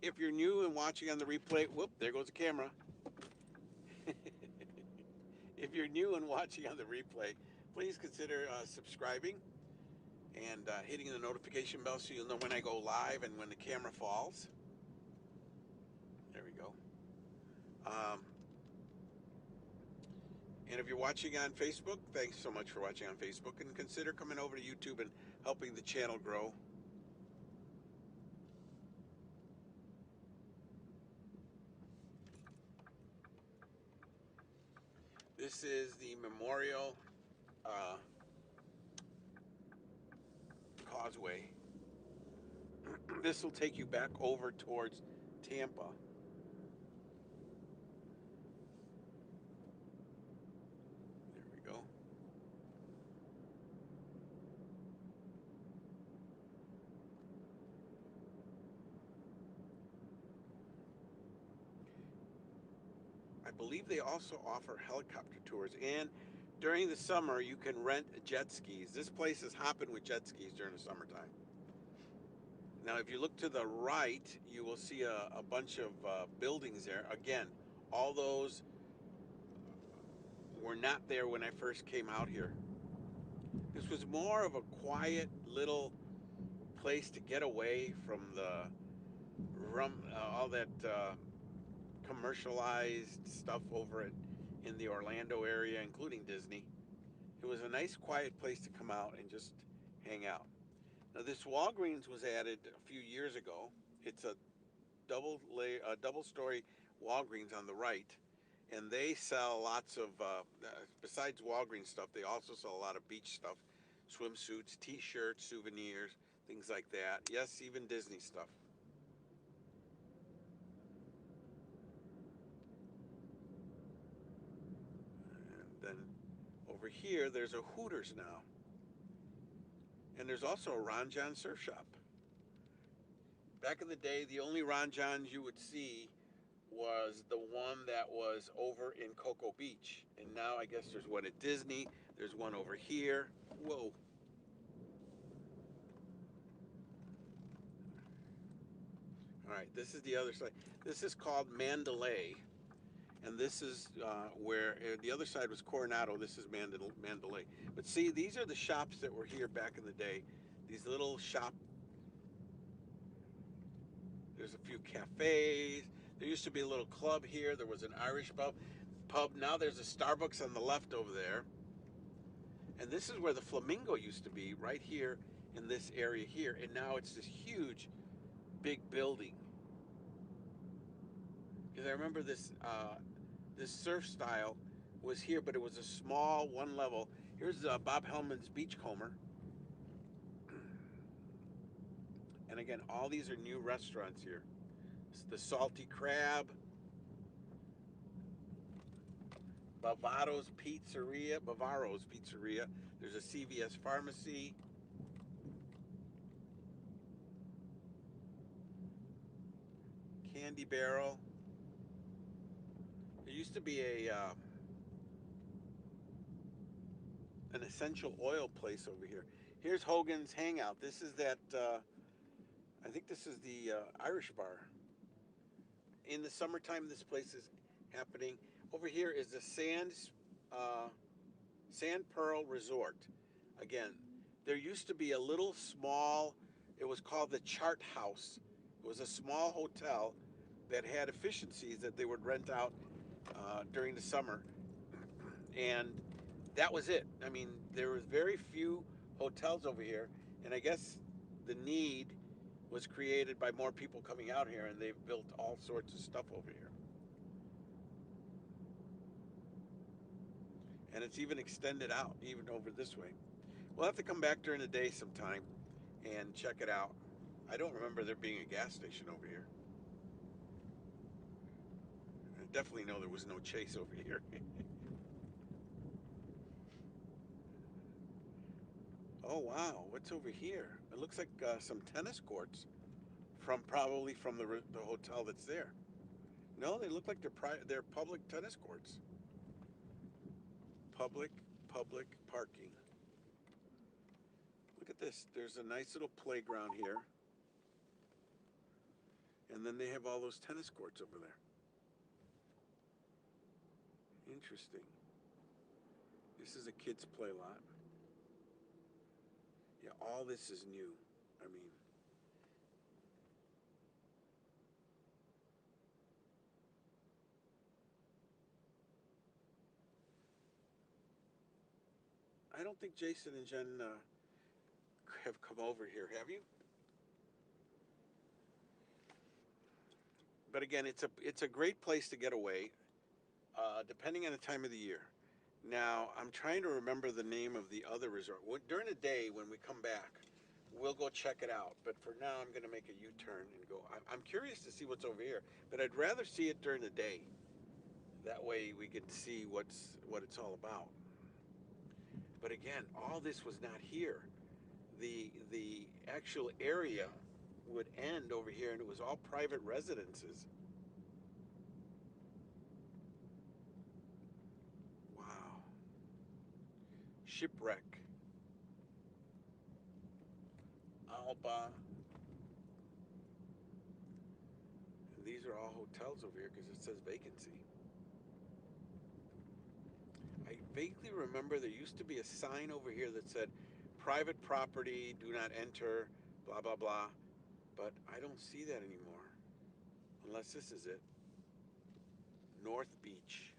if you're new and watching on the replay, whoop, there goes the camera. If you're new and watching on the replay, please consider subscribing and hitting the notification bell so you'll know when I go live and when the camera falls. There we go. And if you're watching on Facebook, thanks so much for watching on Facebook, and consider coming over to YouTube and helping the channel grow. This is the Memorial Causeway. This will take you back over towards Tampa. There we go. I believe they also offer helicopter tours, and during the summer you can rent jet skis. This place is hopping with jet skis during the summertime. Now if you look to the right, you will see a bunch of buildings there. Again, all those were not there when I first came out here. This was more of a quiet little place to get away from the all that commercialized stuff over in the Orlando area, including Disney. It was a nice quiet place to come out and just hang out. Now this Walgreens was added a few years ago. It's a double story Walgreens on the right, and they sell lots of besides Walgreens stuff, they also sell a lot of beach stuff, swimsuits, t-shirts, souvenirs, things like that. Yes, even Disney stuff. And then over here there's a Hooters now. And there's also a Ron John surf shop. Back in the day, the only Ron Johns you would see was the one that was over in Cocoa Beach. And now I guess there's one at Disney. There's one over here. Whoa. All right, this is the other side. This is called Mandalay. And this is where the other side was Coronado. This is Mandalay. But see, these are the shops that were here back in the day. These little shop. There's a few cafes. There used to be a little club here. There was an Irish pub. Now there's a Starbucks on the left over there. And this is where the Flamingo used to be, right here in this area here. And now it's this huge, big building. Because I remember this this surf style was here, but it was a small one level. Here's Bob Hellman's Beachcomber. And again, all these are new restaurants here. It's the Salty Crab, Bavaro's Pizzeria. There's a CVS Pharmacy. Candy Barrel. There used to be an essential oil place over here. Here's Hogan's Hangout. This is that. I think this is the Irish bar. In the summertime, this place is happening. Over here is the Sand Pearl Resort. Again, there used to be a little small. It was called the Chart House. It was a small hotel that had efficiencies that they would rent out during the summer, and that was it. I mean, there was very few hotels over here, and I guess the need was created by more people coming out here, and they've built all sorts of stuff over here. And it's even extended out, even over this way. We'll have to come back during the day sometime and check it out. I don't remember there being a gas station over here. I definitely know there was no Chase over here. Oh wow, what's over here? It looks like some tennis courts probably from the hotel that's there. No, they look like they're public tennis courts. Public parking. Look at this. There's a nice little playground here. And then they have all those tennis courts over there. Interesting. This is a kids' play lot. Yeah, all this is new. I mean, I don't think Jason and Jen have come over here, have you? But again, it's a great place to get away, depending on the time of the year. Now, I'm trying to remember the name of the other resort. During the day, when we come back, we'll go check it out. But for now, I'm going to make a U-turn and go. I'm curious to see what's over here, but I'd rather see it during the day. That way, we can see what it's all about. But again, all this was not here. The actual area would end over here, and it was all private residences. Wow. Shipwreck. Alba. And these are all hotels over here because it says vacancy. I vaguely remember there used to be a sign over here that said private property, do not enter, blah, blah, blah. But I don't see that anymore. Unless this is it. North Beach.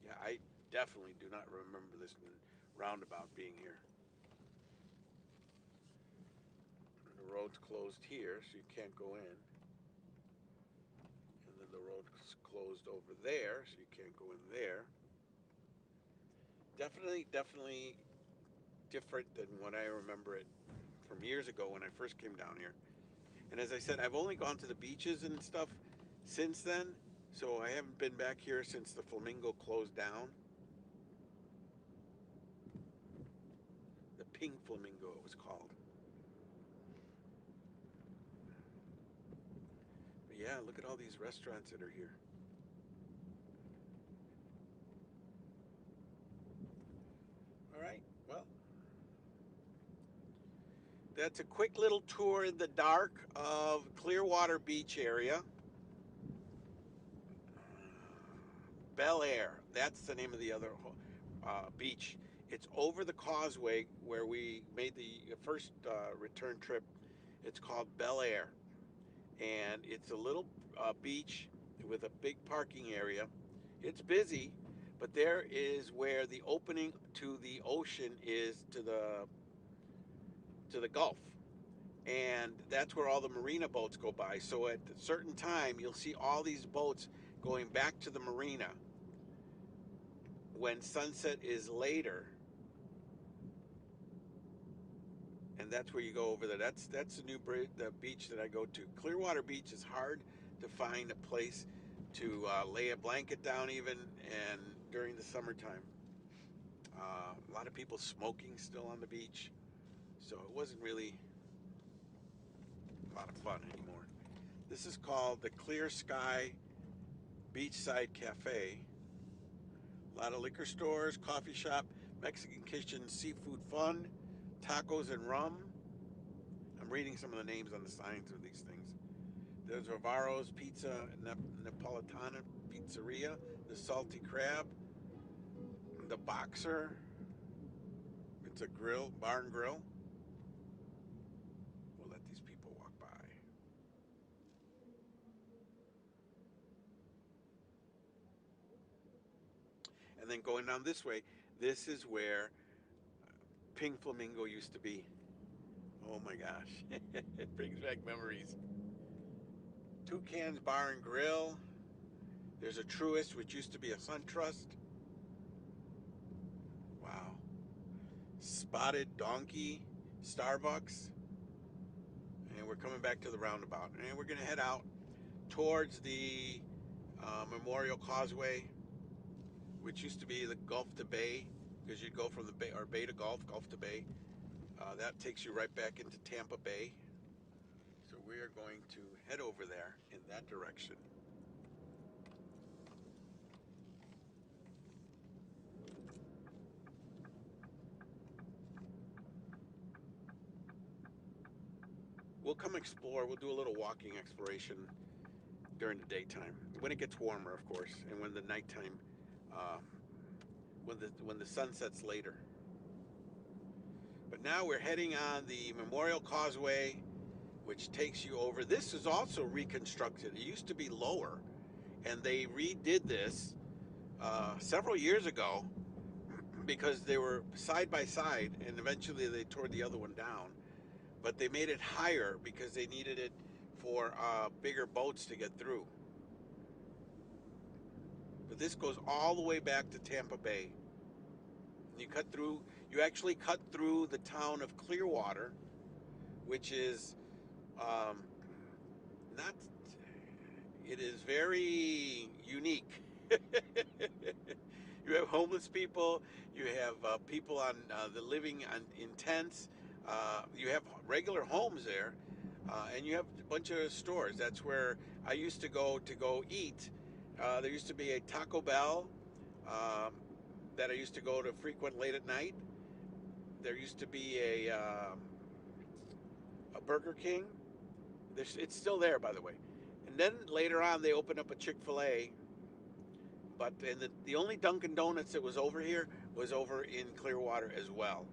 Yeah, I definitely do not remember this roundabout being here. The road's closed here, so you can't go in. And then the road's closed over there, so you can't go in there. Definitely different than what I remember it from years ago when I first came down here. And as I said, I've only gone to the beaches and stuff since then, so I haven't been back here since the Flamingo closed down. The Pink Flamingo, it was called. But yeah, look at all these restaurants that are here. All right, well, that's a quick little tour in the dark of Clearwater Beach area. Bel Air, that's the name of the other beach. It's over the causeway where we made the first return trip. It's called Bel Air, and it's a little beach with a big parking area. It's busy, but there is where the opening to the ocean is to the Gulf, and that's where all the marina boats go by. So at a certain time, you'll see all these boats going back to the marina when sunset is later. And that's where you go over there. That's the new the beach that I go to. Clearwater Beach is hard to find a place to lay a blanket down even, and during the summertime. A lot of people smoking still on the beach, so it wasn't really a lot of fun anymore. This is called the Clear Sky Beachside Cafe. A lot of liquor stores, coffee shop, Mexican kitchen, seafood fun, tacos and rum. I'm reading some of the names on the signs of these things. There's Ravaro's Pizza, Napolitana Pizzeria, the Salty Crab, the Boxer. It's a grill, bar and grill. We'll let these people walk by. And then going down this way, this is where Pink Flamingo used to be. Oh my gosh, it brings back memories. Toucan's Bar and Grill. There's a Truist, which used to be a SunTrust. Wow. Spotted Donkey, Starbucks. And we're coming back to the roundabout. And we're going to head out towards the Memorial Causeway, which used to be the Gulf to Bay, because you'd go from the Bay, or Bay to Gulf, Gulf to Bay. That takes you right back into Tampa Bay. So we are going to head over there in that direction. We'll come explore. We'll do a little walking exploration during the daytime, when it gets warmer, of course, and when the nighttime, when the sun sets later. But now we're heading on the Memorial Causeway, which takes you over. This is also reconstructed. It used to be lower, and they redid this several years ago because they were side by side, and eventually they tore the other one down. But they made it higher because they needed it for bigger boats to get through. But this goes all the way back to Tampa Bay. And you actually cut through the town of Clearwater, which is not, it is very unique. You have homeless people, you have people on the living in tents, you have regular homes there, and you have a bunch of stores. That's where I used to go eat. There used to be a Taco Bell that I used to go to frequent late at night. There used to be a Burger King. It's still there, by the way. And then later on, they opened up a Chick-fil-A. But the only Dunkin' Donuts that was over here was over in Clearwater as well.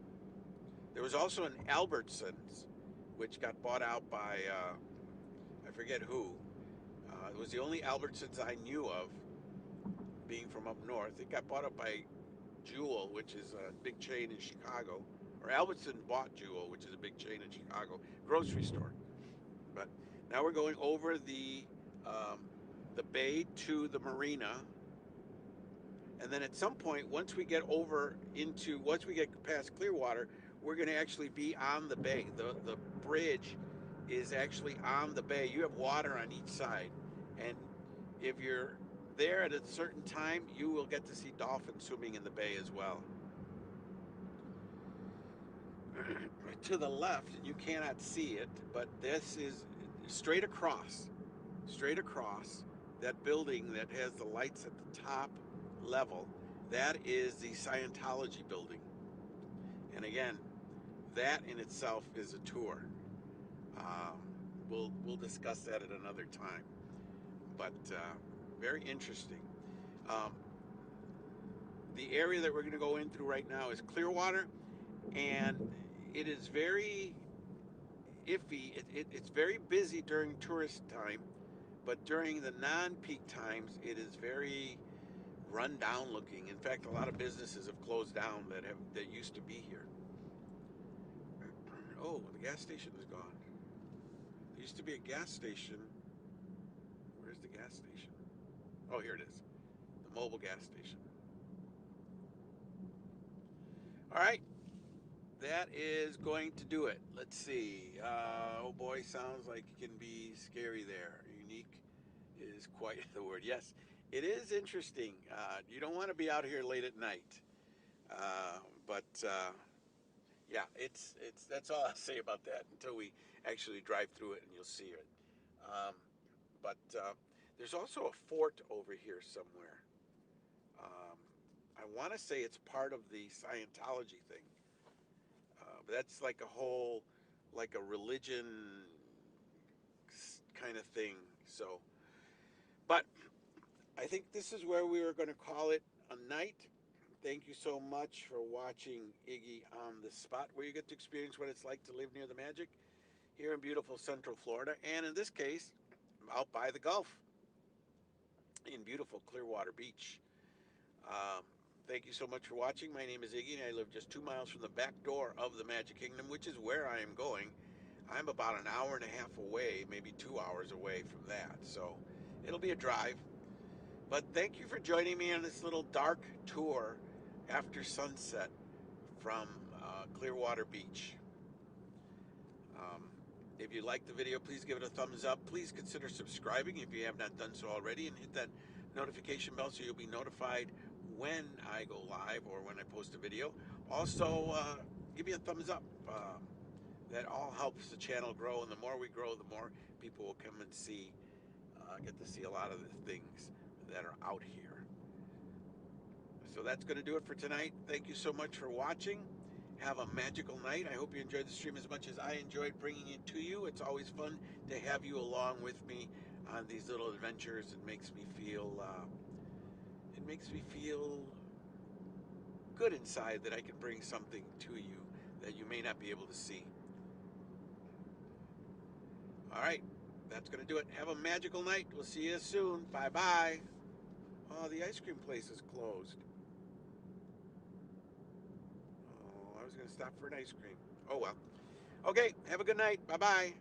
There was also an Albertsons, which got bought out by, I forget who. It was the only Albertsons I knew of, being from up north. It got bought up by Jewel, which is a big chain in Chicago. Or Albertsons bought Jewel, which is a big chain in Chicago, grocery store. But now we're going over the bay to the marina. And then at some point, once we get past Clearwater, we're going to actually be on the bay. The bridge is actually on the bay. You have water on each side. And if you're there at a certain time, you will get to see dolphins swimming in the bay as well. To the left, and you cannot see it, but this is straight across that building that has the lights at the top level. That is the Scientology building. And again, that in itself is a tour. We'll discuss that at another time. But very interesting. The area that we're going to go in through right now is Clearwater, and it is very iffy. It's very busy during tourist time, but during the non-peak times, it is very run down looking. In fact, a lot of businesses have closed down that used to be here. Oh, the gas station is gone. There used to be a gas station. Where's the gas station? Oh, here it is. The mobile gas station. All right. That is going to do it. Let's see. Oh boy, sounds like it can be scary there. Unique is quite the word. Yes, it is interesting. You don't want to be out here late at night. But yeah, it's that's all I'll say about that until we actually drive through it and you'll see it. Um, but there's also a fort over here somewhere. Um, I want to say it's part of the Scientology thing. But that's like a whole, like a religion kind of thing. So, but I think this is where we were going to call it a night. Thank you so much for watching Iggy on the Spot, where you get to experience what it's like to live near the magic here in beautiful Central Florida, and in this case, out by the Gulf in beautiful Clearwater Beach. Um, Thank you so much for watching. My name is Iggy, and I live just 2 miles from the back door of the Magic Kingdom, which is where I am going. I'm about an hour and a half away, maybe 2 hours away from that. So it'll be a drive. But thank you for joining me on this little dark tour after sunset from Clearwater Beach. Um, if you liked the video, please give it a thumbs up. Please consider subscribing if you have not done so already, and hit that notification bell so you'll be notified when I go live or when I post a video. Also, give me a thumbs up. That all helps the channel grow, and the more we grow, the more people will come and get to see a lot of the things that are out here. So that's going to do it for tonight. Thank you so much for watching. Have a magical night. I hope you enjoyed the stream as much as I enjoyed bringing it to you. It's always fun to have you along with me on these little adventures. It makes me feel good inside that I can bring something to you that you may not be able to see. All right, that's going to do it. Have a magical night. We'll see you soon. Bye-bye. Oh, the ice cream place is closed. Oh, I was going to stop for an ice cream. Oh, well. Okay, have a good night. Bye-bye.